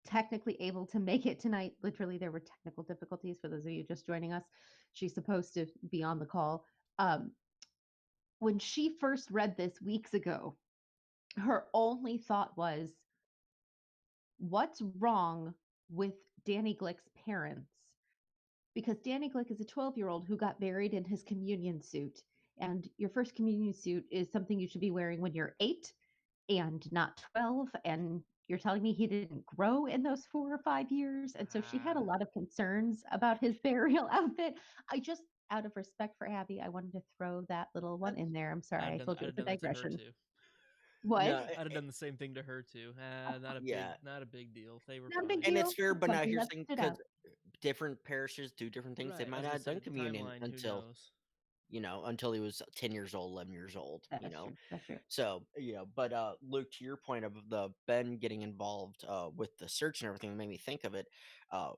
technically able to make it tonight, literally, there were technical difficulties for those of you just joining us. She's supposed to be on the call. When she first read this weeks ago, her only thought was, what's wrong with Danny Glick's parents? Because Danny Glick is a 12-year-old who got buried in his communion suit. And your first communion suit is something you should be wearing when you're 8 and not 12. And you're telling me he didn't grow in those 4 or 5 years. And so she had a Ah, lot of concerns about his burial outfit. I just, out of respect for Abby, I wanted to throw that little one in there. I'm sorry, I told I'd you have it's a done that to her digression. too. What? No, I'd have done the same thing to her too. yeah, Not a big deal. They were Not a big fine. and it's deal. fair. It's But now something here's that the thing, stood because out. different parishes do different things. They Right. I might was not gonna have say done with the communion timeline, who until knows? until he was 10 years old, 11 years old. That's true. That's true. So but Luke, to your point of the Ben getting involved with the search and everything, made me think of it. Uh,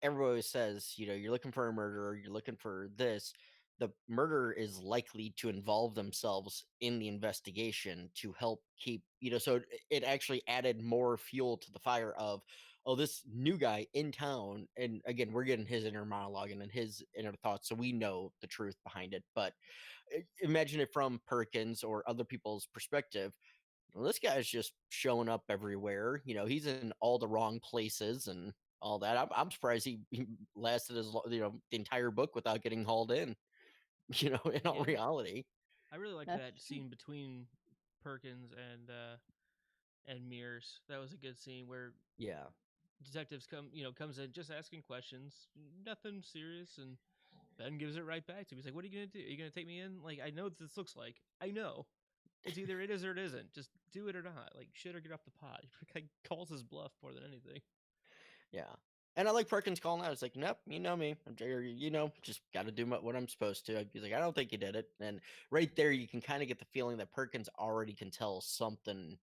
Everybody always says, you're looking for a murderer, you're looking for this. The murderer is likely to involve themselves in the investigation to help keep, so it actually added more fuel to the fire of, oh, this new guy in town. And again, we're getting his inner monologue and then his inner thoughts, so we know the truth behind it. But imagine it from Perkins or other people's perspective. Well, this guy's just showing up everywhere. He's in all the wrong places and all that. I'm surprised he lasted the entire book without getting hauled in. In all Yeah, reality. I really liked That's that true. scene between Perkins and Mears. That was a good scene where Yeah. detectives comes in just asking questions, nothing serious, and Ben gives it right back to him. He's like, "What are you gonna do? Are you gonna take me in? Like, I know what this looks like. I know it's either it is or it isn't. Just do it or not. Like, shit or get off the pot." He calls his bluff more than anything. Yeah. And I like Perkins calling out. It's like, nope, you know me. Just got to do what I'm supposed to. He's like, I don't think you did it. And right there, you can kind of get the feeling that Perkins already can tell something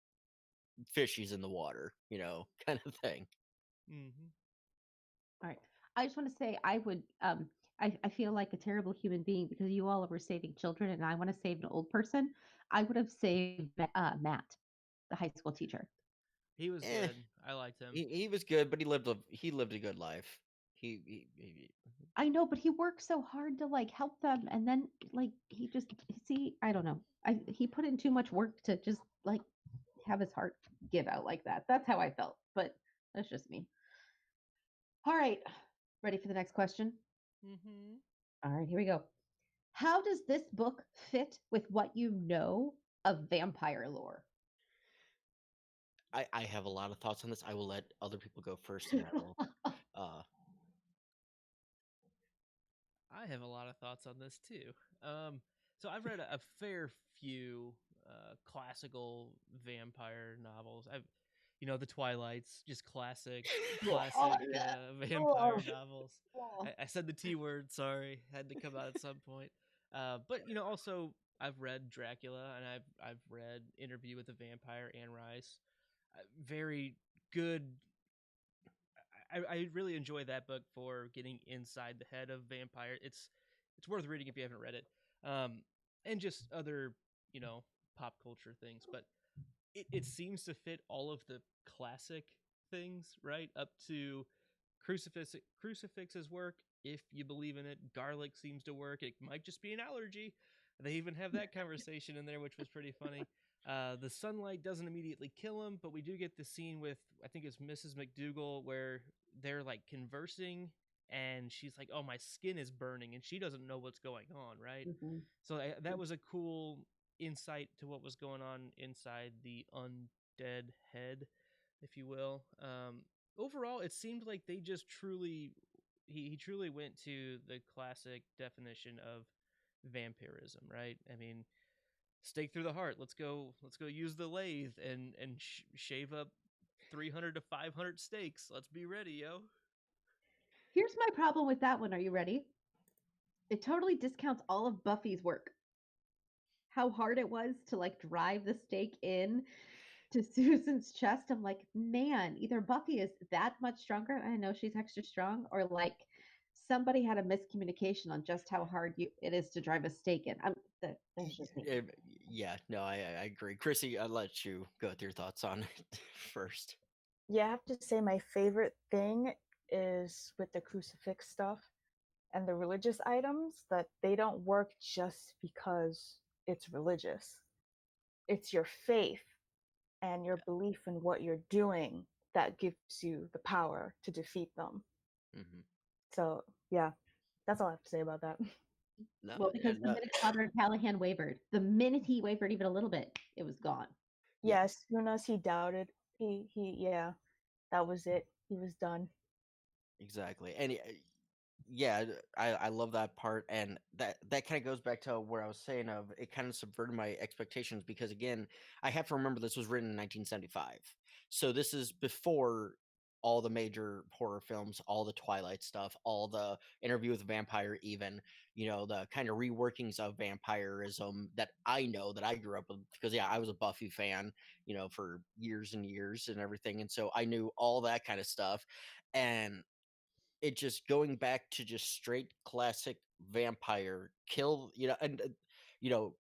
fishy's in the water, kind of thing. Mm-hmm. All right. I just want to say I would I feel like a terrible human being because you all were saving children and I want to save an old person. I would have saved Matt, the high school teacher. He was Eh, good. I liked him. he was good, but he lived a good life. He I know, but he worked so hard to like help them and then like he just see, I don't know. He put in too much work to just like have his heart give out like that. That's how I felt, but that's just me. All right. Ready for the next question? Mm-hmm. All right, here we go. How does this book fit with what you know of vampire lore? I have a lot of thoughts on this. I will let other people go first, and uh I have a lot of thoughts on this too. So I've read a fair few classical vampire novels. The Twilights, just classic vampire novels. I said the T word. Sorry, had to come out at some point. But also I've read Dracula and I've read Interview with the Vampire, Anne Rice. Very good. I really enjoy that book for getting inside the head of vampire. It's worth reading if you haven't read it, and just other pop culture things. But it seems to fit all of the classic things, right up to crucifixes work if you believe in it. Garlic seems to work. It might just be an allergy. They even have that conversation in there, which was pretty funny. The sunlight doesn't immediately kill him, but we do get the scene with, I think it's Mrs. McDougal, where they're like conversing, and she's like, "Oh, my skin is burning," and she doesn't know what's going on, right? Mhm. So that was a cool insight to what was going on inside the undead head, if you will. Overall, it seemed like they just truly, he truly went to the classic definition of vampirism, right? I mean, stake through the heart. Let's go use the lathe and shave up 300 to 500 steaks. Let's be ready, yo. Here's my problem with that one. Are you ready? It totally discounts all of Buffy's work. How hard it was to like drive the stake in to Susan's chest. I'm like, man, either Buffy is that much stronger. I know she's extra strong, or like somebody had a miscommunication on just how hard it is to drive a stake in. That's just me. Yeah, no, I agree. Chrissy, I'll let you go with your thoughts on it first. Yeah, I have to say my favorite thing is with the crucifix stuff and the religious items that they don't work just because it's religious. It's your faith and your belief in what you're doing that gives you the power to defeat them. Mm-hmm. So, yeah, that's all I have to say about that. No, Well, because the minute Father Callahan wavered, the minute he wavered even a little bit, it was gone. Yeah, as soon as he doubted, yeah, that was it. He was done. Exactly. And yeah, I love that part, and that kind of goes back to where I was saying of it kind of subverted my expectations, because again, I have to remember this was written in 1975. So this is before all the major horror films, all the Twilight stuff, all the Interview with a Vampire, even, the kind of reworkings of vampirism that I know that I grew up with, because yeah, I was a Buffy fan, for years and years and everything. And so I knew all that kind of stuff. And it just going back to just straight classic vampire kill, and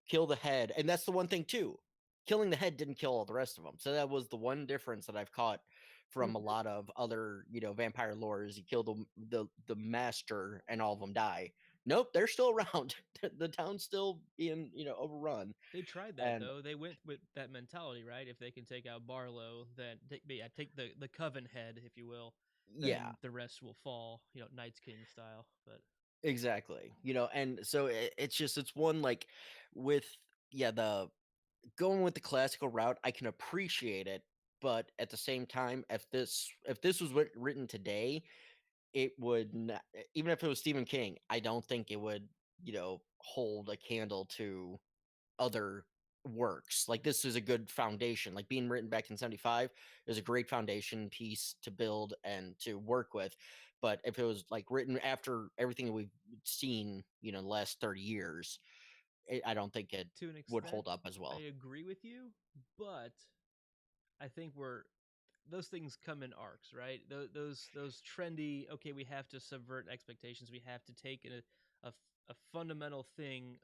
kill the head. And that's the one thing too, killing the head didn't kill all the rest of them. So that was the one difference that I've caught from a lot of other vampire lore, is you kill the master and all of them die. Nope, they're still around. The town's still being overrun. They tried that And though. They went with that mentality, right? If they can take out Barlow, then take the coven head, if you will, then yeah, the rest will fall, Night's King style. But exactly. And so it's one, like, with, yeah, the going with the classical route, I can appreciate it, but at the same time, if this was written today, it would not, even if it was Stephen King, I don't think it would, hold a candle to other works. Like, this is a good foundation. Like, being written back in 75 is a great foundation piece to build and to work with. But if it was like written after everything that we've seen, the last 30 years, I don't think it to an would extent, hold up as well. I agree with you, but I think those things come in arcs, right? Those trendy. Okay, we have to subvert expectations. We have to take a fundamental thing,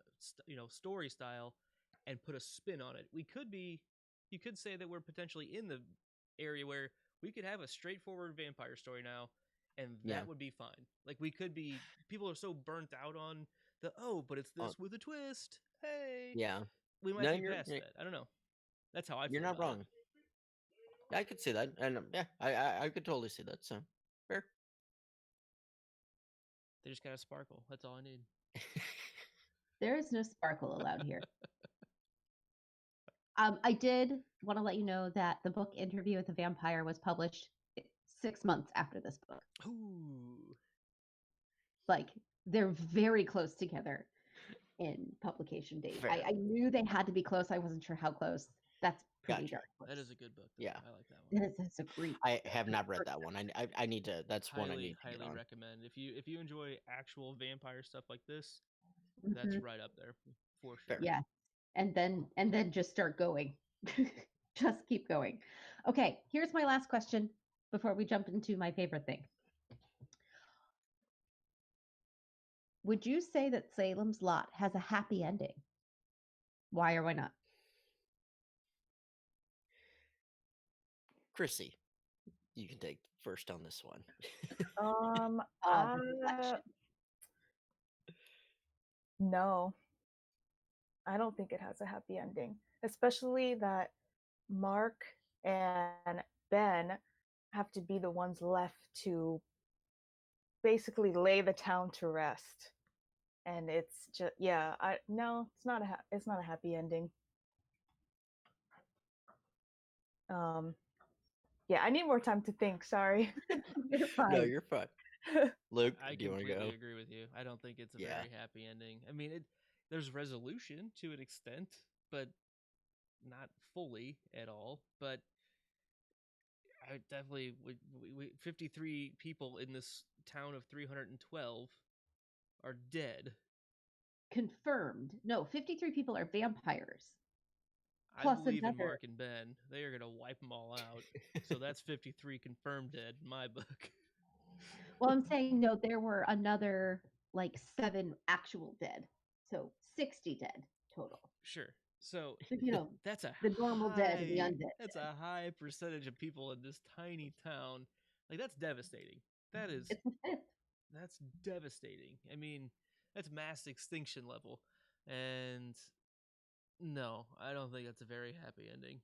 story style, and put a spin on it. You could say that we're potentially in the area where we could have a straightforward vampire story now, and that would be fine. Like, people are so burnt out on but it's this with a twist. Hey, Yeah. we might No, be past that. I don't know. That's how I you're feel not about wrong. I could see that, and yeah, I could totally see that. So fair. They just gotta sparkle. That's all I need. There is no sparkle allowed here. I did want to let you know that the book Interview with a Vampire was published 6 months after this book. Ooh. Like, they're very close together in publication date. I knew they had to be close. I wasn't sure how close. That's pretty Gotcha. darn close. That is a good book, though. Yeah. I like that one. That's a great. I have not read that one. I need to. That's one I need to get Highly on. recommend. If you enjoy actual vampire stuff like this, Mhm. that's right up there for sure. Fair. Yeah, and then just start going. Just keep going. Okay, here's my last question before we jump into my favorite thing. Would you say that Salem's Lot has a happy ending? Why or why not? Chrissy, you can take first on this one. I, no. I don't think it has a happy ending, especially that Mark and Ben have to be the ones left to basically lay the town to rest. And it's just yeah, I no, it's not a happy ending. Um yeah, I need more time to think, sorry. You're No, fine. you're fine. Luke, I do you want to completely go? agree with you. I don't think it's a Yeah. very happy ending. I mean, there's resolution to an extent, but not fully at all. But I definitely would. 53 people in this town of 312 are dead. Confirmed. No, 53 people are vampires. I Plus believe in another. Mark and Ben. They are gonna wipe them all out. So that's 53 confirmed dead in my book. Well, I'm saying no, there were another like 7 actual dead. So 60 dead total. Sure. So So, that's a the normal dead and the high undead. that's a high percentage of people in this tiny town. Like that's devastating. That is It's the fifth. that's devastating. I mean, that's mass extinction level. And no, I don't think that's a very happy ending.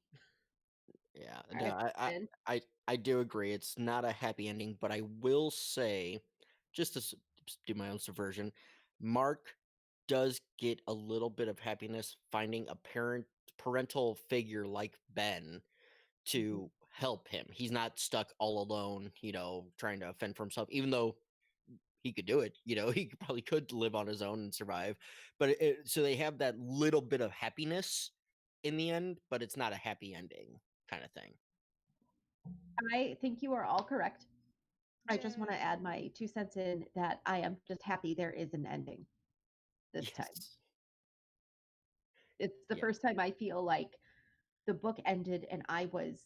Yeah, All no, right, I, Ben. I do agree. It's not a happy ending, but I will say, just to do my own subversion, Mark does get a little bit of happiness finding a parental figure like Ben to help him. He's not stuck all alone, trying to fend for himself, even though he could do it. He probably could live on his own and survive. But so they have that little bit of happiness in the end, but it's not a happy ending kind of thing. I think you are all correct. I just want to Yay. add my 2 cents in that I am just happy there is an ending this time. Yes. It's the Yeah. first time I feel like the book ended and I was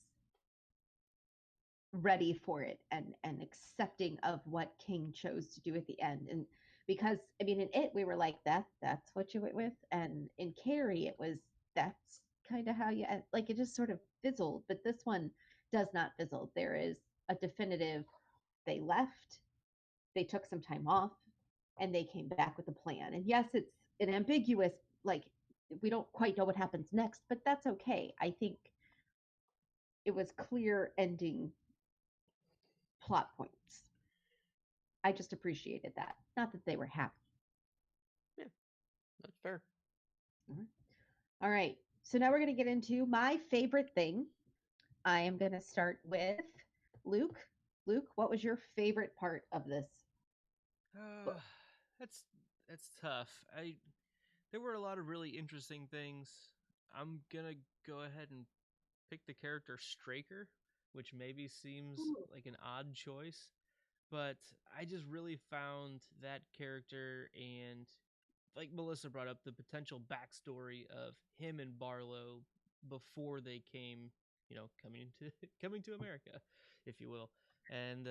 ready for it and accepting of what King chose to do at the end. And because I mean in it we were like that's what you went with, and in Carrie it was that's kind of how you end. Like it just sort of fizzled, but this one does not fizzle. There is a definitive they left, they took some time off, and they came back with a plan. And yes, it's an ambiguous, like we don't quite know what happens next, but that's okay. I think it was clear ending plot points. I just appreciated that. Not that they were happy. Yeah, that's fair. All right. So now we're going to get into my favorite thing. I am going to start with Luke. Luke, what was your favorite part of this book? That's that's tough. There were a lot of really interesting things. I'm gonna go ahead and pick the character Straker, which maybe seems Ooh. like an odd choice, but I just really found that character and like Melissa brought up the potential backstory of him and Barlow before they came, coming to coming to America, if you will. And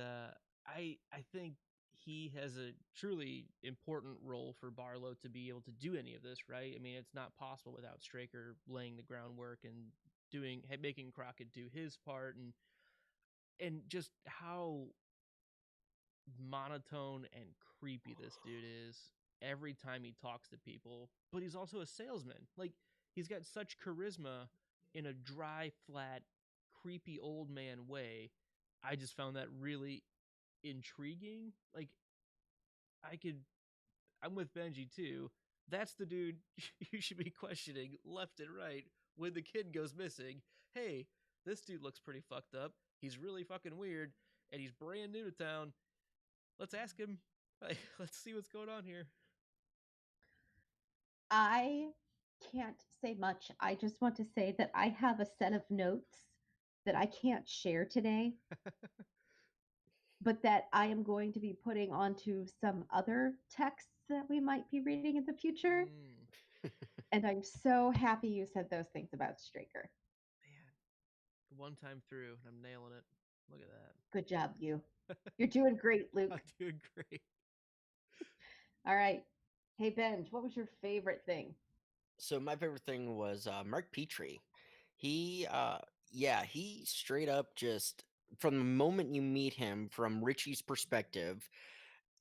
I think he has a truly important role for Barlow to be able to do any of this, right? I mean, it's not possible without Straker laying the groundwork and making Crockett do his part, and just how monotone and creepy this dude is every time he talks to people, but he's also a salesman. Like he's got such charisma in a dry, flat, creepy old man way. I just found that really intriguing. Like I could I'm with Benji too. That's the dude you should be questioning left and right when the kid goes missing. Hey, this dude looks pretty fucked up. He's really fucking weird and he's brand new to town. Let's ask him. Let's see what's going on here. I can't say much. I just want to say that I have a set of notes that I can't share today, but that I am going to be putting onto some other texts that we might be reading in the future. And I'm so happy you said those things about Straker. Man, one time through, and I'm nailing it. Look at that. Good job, you. You're doing great, Luke. I'm doing great. All right. Hey, Benj, what was your favorite thing? So my favorite thing was Mark Petrie. He, he straight up just from the moment you meet him, from Richie's perspective,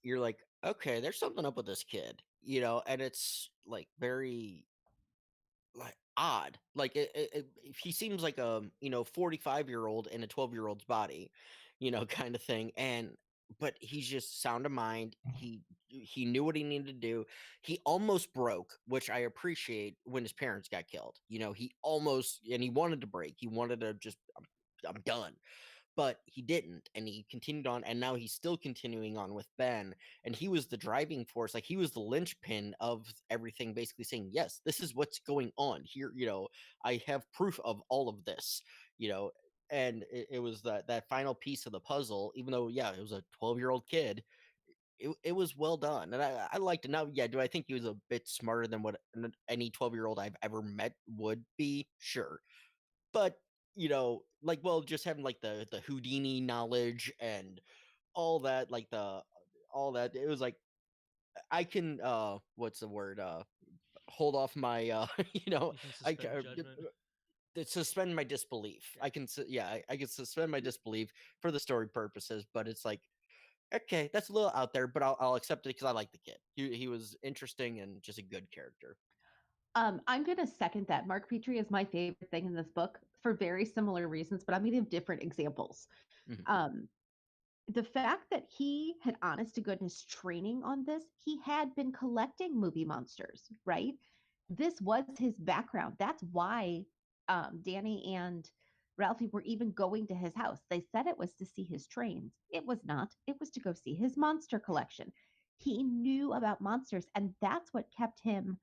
you're like, okay, there's something up with this kid, and it's like very like odd. Like he seems like a 45-year-old in a 12-year-old's body, kind of thing. But he's just sound of mind. He knew what he needed to do. He almost broke, which I appreciate when his parents got killed. He almost, and he wanted to break. He wanted to just, I'm done. But he didn't, and he continued on, and now he's still continuing on with Ben, and he was the driving force. Like, he was the linchpin of everything, basically saying, yes, this is what's going on here. I have proof of all of this. And it was that final piece of the puzzle. Even though, yeah, it was a 12-year-old kid, it was well done, and I liked it. Now, yeah, do I think he was a bit smarter than what any 12-year-old I've ever met would be? Sure. But like, well, just having like the Houdini knowledge and all that, like all that, it was like, I can what's the word, hold off my You can I suspend judgment. suspend my disbelief. I can I can suspend my disbelief for the story purposes, but it's like, okay, that's a little out there, but I'll accept it because I like the kid. He was interesting and just a good character. I'm going to second that. Mark Petrie is my favorite thing in this book for very similar reasons, but I'm going to give different examples. Mhm. The fact that he had honest to goodness training on this, he had been collecting movie monsters, right? This was his background. That's why Danny and Ralphie were even going to his house. They said it was to see his trains. It was not. It was to go see his monster collection. He knew about monsters, and that's what kept him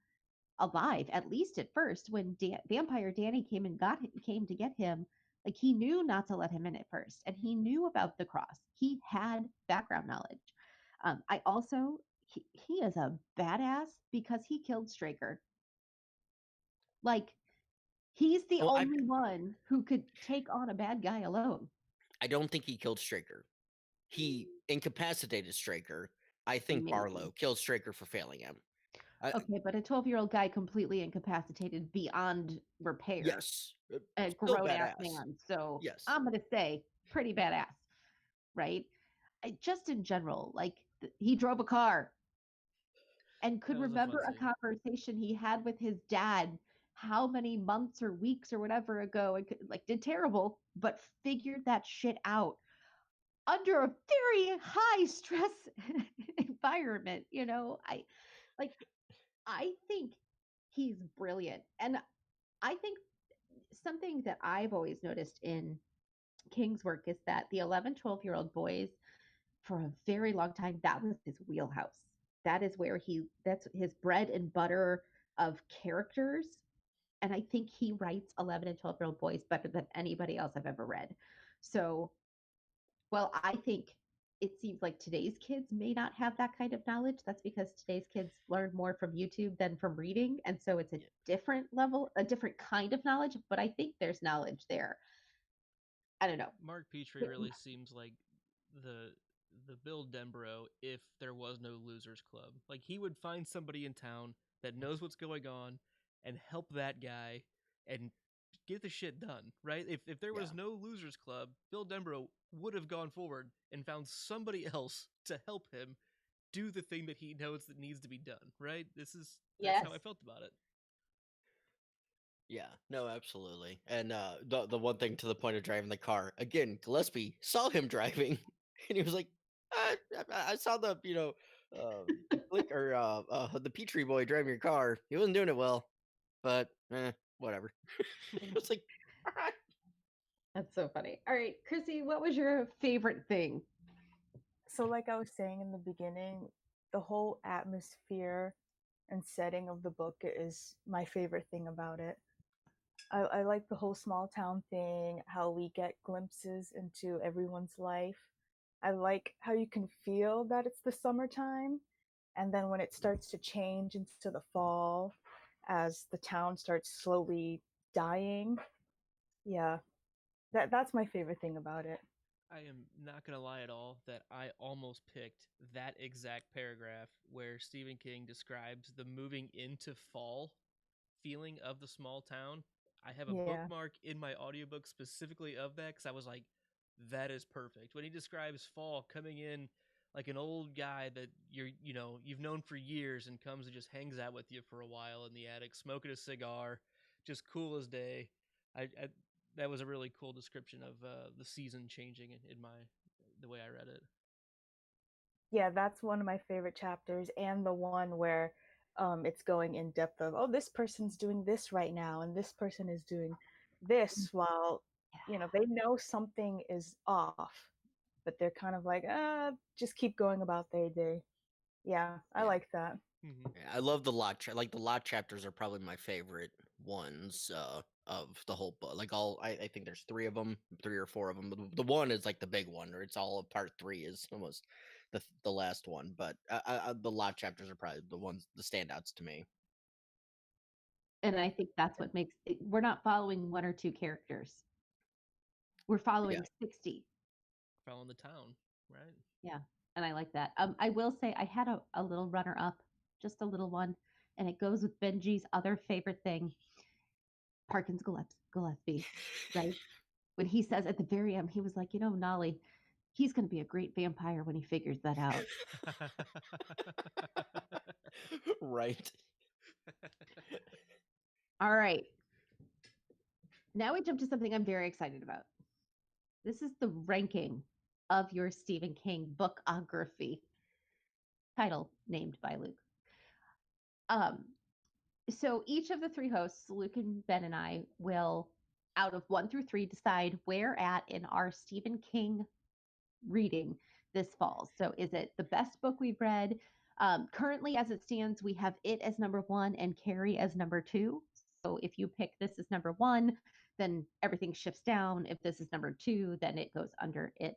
alive, at least at first. When Vampire Danny came to get him, like, he knew not to let him in at first, and he knew about the cross. He had background knowledge. I also he is a badass because he killed Straker. Like, he's the Well, only one who could take on a bad guy alone. I don't think he killed Straker. He incapacitated Straker. I think Maybe. Barlow killed Straker for failing him. Okay, but a 12-year-old guy completely incapacitated beyond repair. Yes. A Still grown ass badass. man. So Yes. I'm gonna say pretty badass, right? Just in general, like, he drove a car and could That was a remember fun a scene. conversation he had with his dad how many months or weeks or whatever ago, and like, did terrible, but figured that shit out under a very high stress environment. I think he's brilliant. And I think something that I've always noticed in King's work is that the 11, 12-year-old boys, for a very long time, that was his wheelhouse. That is where that's his bread and butter of characters. And I think he writes 11 and 12-year-old boys better than anybody else I've ever read. So, well, I think it seems like today's kids may not have that kind of knowledge. That's because today's kids learn more from YouTube than from reading. And so it's a different level, a different kind of knowledge, but I think there's knowledge there. I don't know. Mark Petrie really seems like the Bill Denbrough if there was no Losers Club. Like, he would find somebody in town that knows what's going on and help that guy and get the shit done, right? If there was no Losers Club, Bill Denbrough would have gone forward and found somebody else to help him do the thing that he knows that needs to be done, right? That's how I felt about it. Yeah, no, absolutely. And the one thing, to the point of driving the car, again, Gillespie saw him driving, and he was like, I saw the the Petrie boy driving your car. He wasn't doing it well, but whatever. It was like, That's so funny. All right, Chrissy, what was your favorite thing? So, like I was saying in the beginning, the whole atmosphere and setting of the book is my favorite thing about it. I like the whole small town thing, how we get glimpses into everyone's life. I like how you can feel that it's the summertime, and then when it starts to change into the fall, as the town starts slowly dying. Yeah, that's my favorite thing about it. I am not going to lie at all that I almost picked that exact paragraph where Stephen King describes the moving into fall feeling of the small town. I have a Yeah. bookmark in my audiobook specifically of that because I was like, that is perfect. When he describes fall coming in like an old guy that you've known for years and comes and just hangs out with you for a while in the attic, smoking a cigar, just cool as day. I that was a really cool description of the season changing in the way I read it. Yeah, that's one of my favorite chapters, and the one where it's going in depth of, oh, this person's doing this right now, and this person is doing this while, they know something is off, but they're kind of like, just keep going about their day. Yeah, I Yeah. like that. Mm-hmm. Yeah, I love the lot. Like the lot chapters are probably my favorite ones of the whole book. Like I think there's 3 or 4 of them. But the one is like the big one, or it's all part 3 is almost the last one. But the lot chapters are probably the standouts to me. And I think that's what makes it, we're not following 1 or 2 characters. We're following 60. Following the town, right? Yeah. And I like that. I will say I had a little runner up, just a little one, and it goes with Benji's other favorite thing, Perkins Gillespie, right? When he says at the very end, he was like, Nolly, he's going to be a great vampire when he figures that out. Right. All right. Now we jump to something I'm very excited about. This is the ranking of your Stephen King bookography, title named by Luke. So each of the 3 hosts, Luke and Ben and I, will, out of 1 through 3, decide where at in our Stephen King reading this falls. So is it the best book we've read? Currently, as it stands, we have it as number 1 and Carrie as number 2. So if you pick this as number 1, then everything shifts down. If this is number 2, then it goes under it,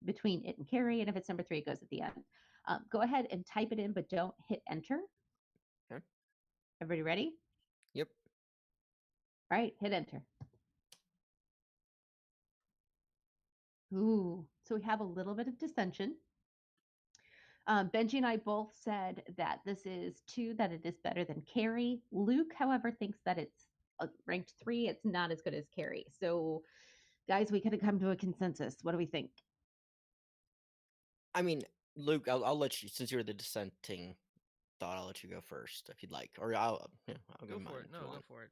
between it and Carrie. And if it's number 3, it goes at the end. Go ahead and type it in, but don't hit enter. Okay. Everybody ready? Yep. All right, hit enter. Ooh, so we have a little bit of dissension. Benji and I both said that this is 2, that it is better than Carrie. Luke, however, thinks that it's ranked 3. It's not as good as Carrie. So, guys, we could have come to a consensus. What do we think? I mean, Luke, I'll let you, since you're the dissenting thought, I'll let you go first if you'd like, or I'll Go go mine for it. if No, you go want. for it.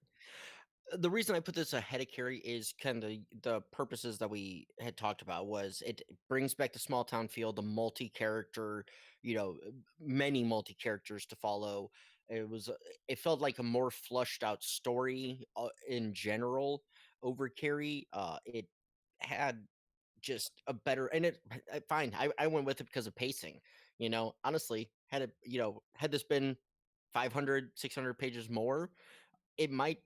The reason I put this ahead of Carrie is kind of the purposes that we had talked about. Was it brings back the small town feel, the multi-character, many multi-characters to follow. It felt like a more flushed out story in general over Carrie. It had just a better, and fine. I went with it because of pacing. Honestly, had this been 500, 600 pages more, it might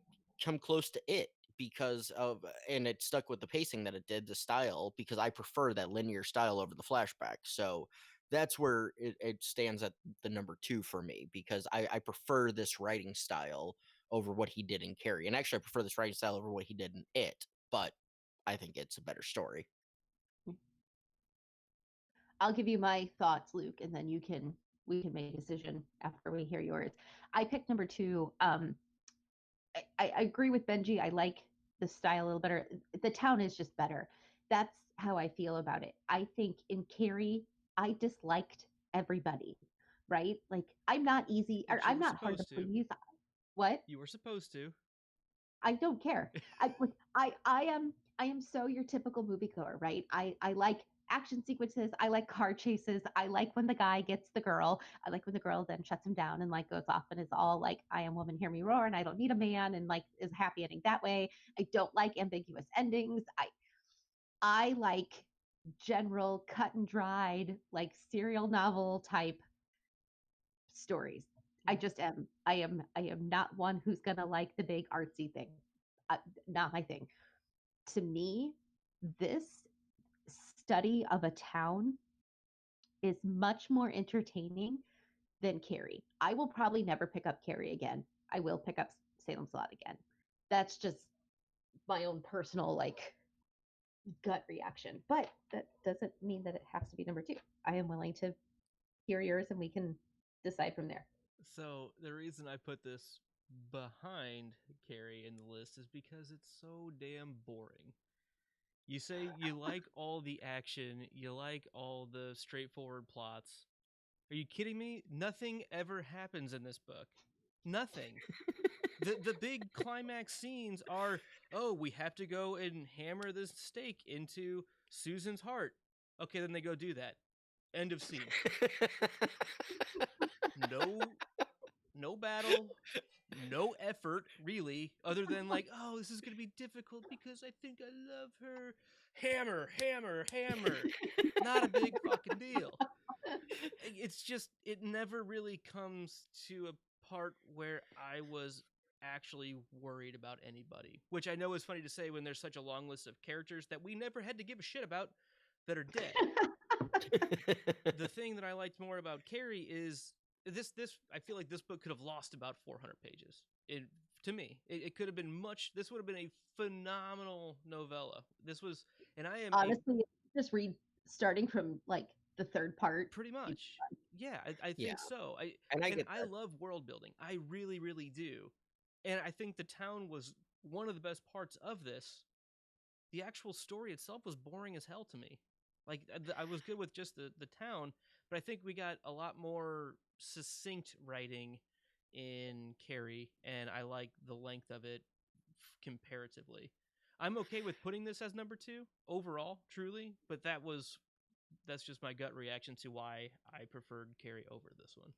come close to it because of, and it stuck with the pacing that it did, the style, because I prefer that linear style over the flashback. So that's where it stands at the number 2 for me, because I prefer this writing style over what he did in Carrie. And actually, I prefer this writing style over what he did in It, but I think it's a better story. I'll give you my thoughts, Luke, and then we can make a decision after we hear yours. I picked number 2. I agree with Benji. I like the style a little better. The town is just better. That's how I feel about it. I think in Carrie, I disliked everybody, right? Like I'm not easy, or But you I'm were not hard to supposed to. please. What? You were supposed to. I don't care. I am so your typical moviegoer, right? I like action sequences. I like car chases. I like when the guy gets the girl. I like when the girl then shuts him down and like goes off and is all like, I am woman, hear me roar, and I don't need a man, and like is happy ending that way. I don't like ambiguous endings. I like general cut and dried, like serial novel type stories. I just am. I am not one who's gonna like the big artsy thing. Not my thing. To me, this study of a town is much more entertaining than Carrie. I will probably never pick up Carrie again. I will pick up Salem's Lot again. That's just my own personal like gut reaction. But that doesn't mean that it has to be number 2. I am willing to hear yours and we can decide from there. So the reason I put this behind Carrie in the list is because it's so damn boring. You say you like all the action, you like all the straightforward plots. Are you kidding me? Nothing ever happens in this book. Nothing. The big climax scenes are, oh, we have to go and hammer this stake into Susan's heart. Okay, then they go do that. End of scene. No battle, no effort really, other than like, oh, this is gonna be difficult because I think I love her. Hammer, hammer, hammer. Not a big fucking deal. It's just, it never really comes to a part where I was actually worried about anybody, which I know is funny to say when there's such a long list of characters that we never had to give a shit about that are dead. The thing that I liked more about Carrie is this I feel like this book could have lost about 400 pages. To me, it could have been much. This would have been a phenomenal novella. This was, and I am Honestly, just read starting from like the third part. pretty much. Yeah, I Yeah. think so. And I and get I that. love world building. I really, really do. And I think the town was one of the best parts of this. The actual story itself was boring as hell to me. Like, I was good with just the town, but I think we got a lot more succinct writing in Carrie, and I like the length of it comparatively. I'm okay with putting this as number 2 overall, truly, but that's just my gut reaction to why I preferred Carrie over this one.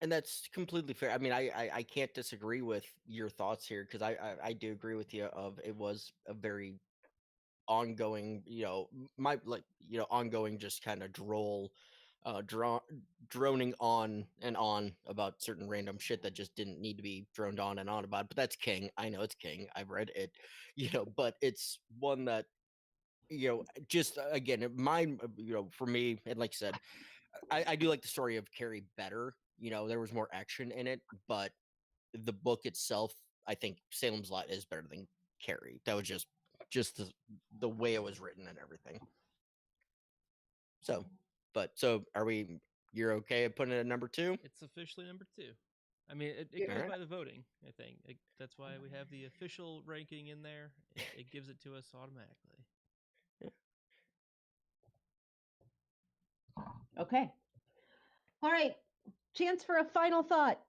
And that's completely fair. I mean, I can't disagree with your thoughts here because I do agree with you. Of it was a very ongoing, ongoing, just kind of droning on and on about certain random shit that just didn't need to be droned on and on about. But that's King. I know it's King. I've read it, but it's one that, just again, mine, for me, and like I said, I do like the story of Carrie better. There was more action in it, but the book itself, I think Salem's Lot is better than Carrie. That was just the way it was written and everything. So, are we? You're okay at putting it at number 2? It's officially number 2. I mean, it goes Alright. by the voting, I think. That's why we have the official ranking in there. It gives it to us automatically. Okay. All right. Chance for a final thought.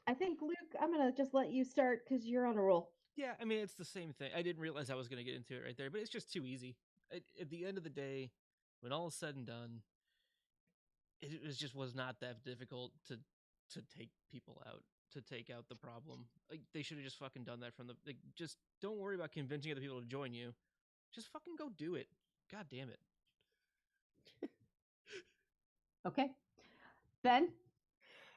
I think, Luke, I'm going to just let you start because you're on a roll. Yeah, I mean, it's the same thing. I didn't realize I was going to get into it right there, but it's just too easy. At the end of the day, when all is said and done, was not that difficult to take people out, to take out the problem. Like, they should have just fucking done that from the, like, just don't worry about convincing other people to join you. Just fucking go do it. God damn it. Okay. Ben?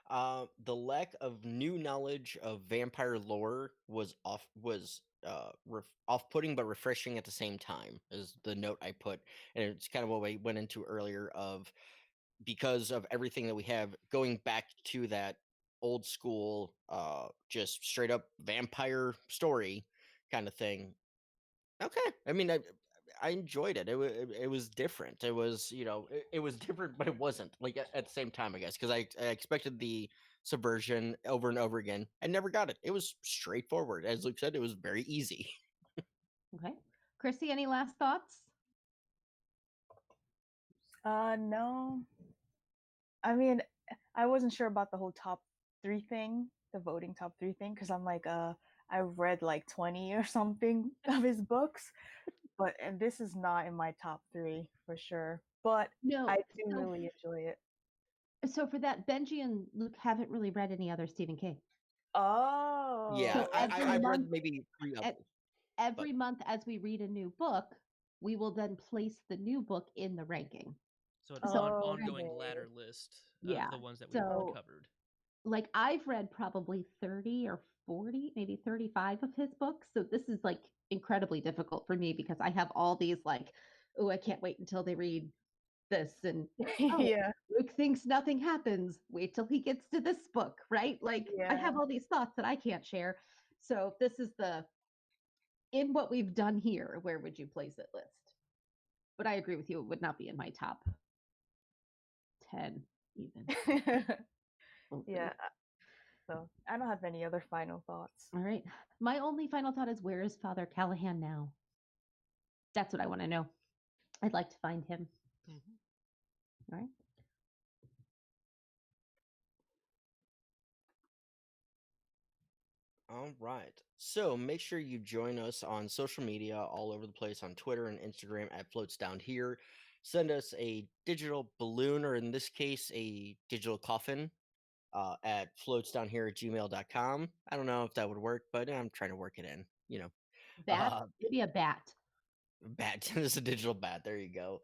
The lack of new knowledge of vampire lore was off-putting but refreshing at the same time, is the note I put, and it's kind of what we went into earlier. Of because of everything that we have going back to that old school, just straight up vampire story kind of thing. Okay, I mean, I enjoyed it. It was different. It was, it was different, but it wasn't, like, at the same time, I guess, because I expected the subversion over and over again. I never got it. It was straightforward. As Luke said, it was very easy. Okay. Chrissy, any last thoughts? No. I mean, I wasn't sure about the whole top 3 thing, the voting top 3 thing, because I'm like, I've read like 20 or something of his books, and this is not in my top 3 for sure. But No. I do really enjoy it. So for that, Benji and Luke haven't really read any other Stephen King. Oh. Yeah, So I've read maybe 3 others. Every month as we read a new book, we will then place the new book in the ranking. So it's an ongoing ladder list of the ones that we've covered. Like, I've read probably 30 or 40, maybe 35 of his books. So this is like incredibly difficult for me because I have all these like, oh, I can't wait until they read this. And yeah, Luke thinks nothing happens. Wait till he gets to this book, right? Like, I have all these thoughts that I can't share. So this is in what we've done here, where would you place it list? But I agree with you. It would not be in my top 10 even. yeah. So I don't have any other final thoughts. All right. My only final thought is, where is Father Callahan now? That's what I want to know. I'd like to find him. All right. All right. So make sure you join us on social media all over the place on Twitter and Instagram at Floats Down Here. Send us a digital balloon, or in this case, a digital coffin at floatsdownhere@gmail.com. I don't know if that would work, but I'm trying to work it in. Bat, Uh, maybe a bat. bat. It's a digital bat. There you go.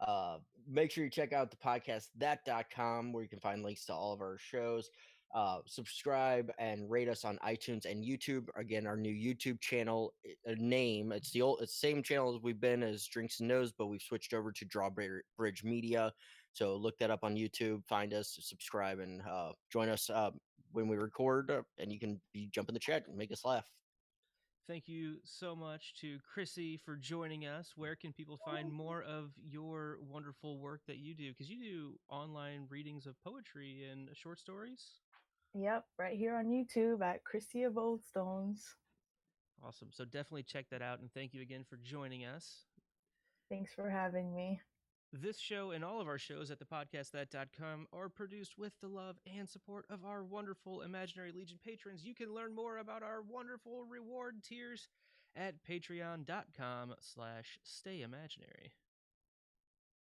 Uh, Make sure you check out the podcast that.com where you can find links to all of our shows. Subscribe and rate us on iTunes and YouTube. Again, our new YouTube channel name. It's the same channel as we've been as Drinks and Nose, but we've switched over to Drawbridge Media. So look that up on YouTube, find us, subscribe, and join us when we record. And you can jump in the chat and make us laugh. Thank you so much to Chrissy for joining us. Where can people find more of your wonderful work that you do? Because you do online readings of poetry and short stories. Yep, right here on YouTube at Chrissy of Old Stones. Awesome. So definitely check that out. And thank you again for joining us. Thanks for having me. This show and all of our shows at thepodcastthat.com are produced with the love and support of our wonderful Imaginary Legion patrons. You can learn more about our wonderful reward tiers at patreon.com/stayimaginary.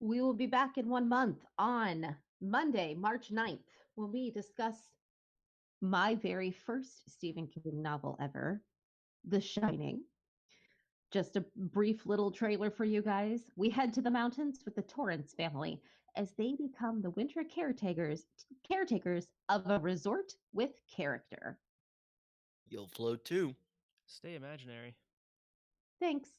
We will be back in 1 month on Monday, March 9th, when we discuss my very first Stephen King novel ever, The Shining. Just a brief little trailer for you guys. We head to the mountains with the Torrance family as they become the winter caretakers of a resort with character. You'll float too. Stay imaginary. Thanks.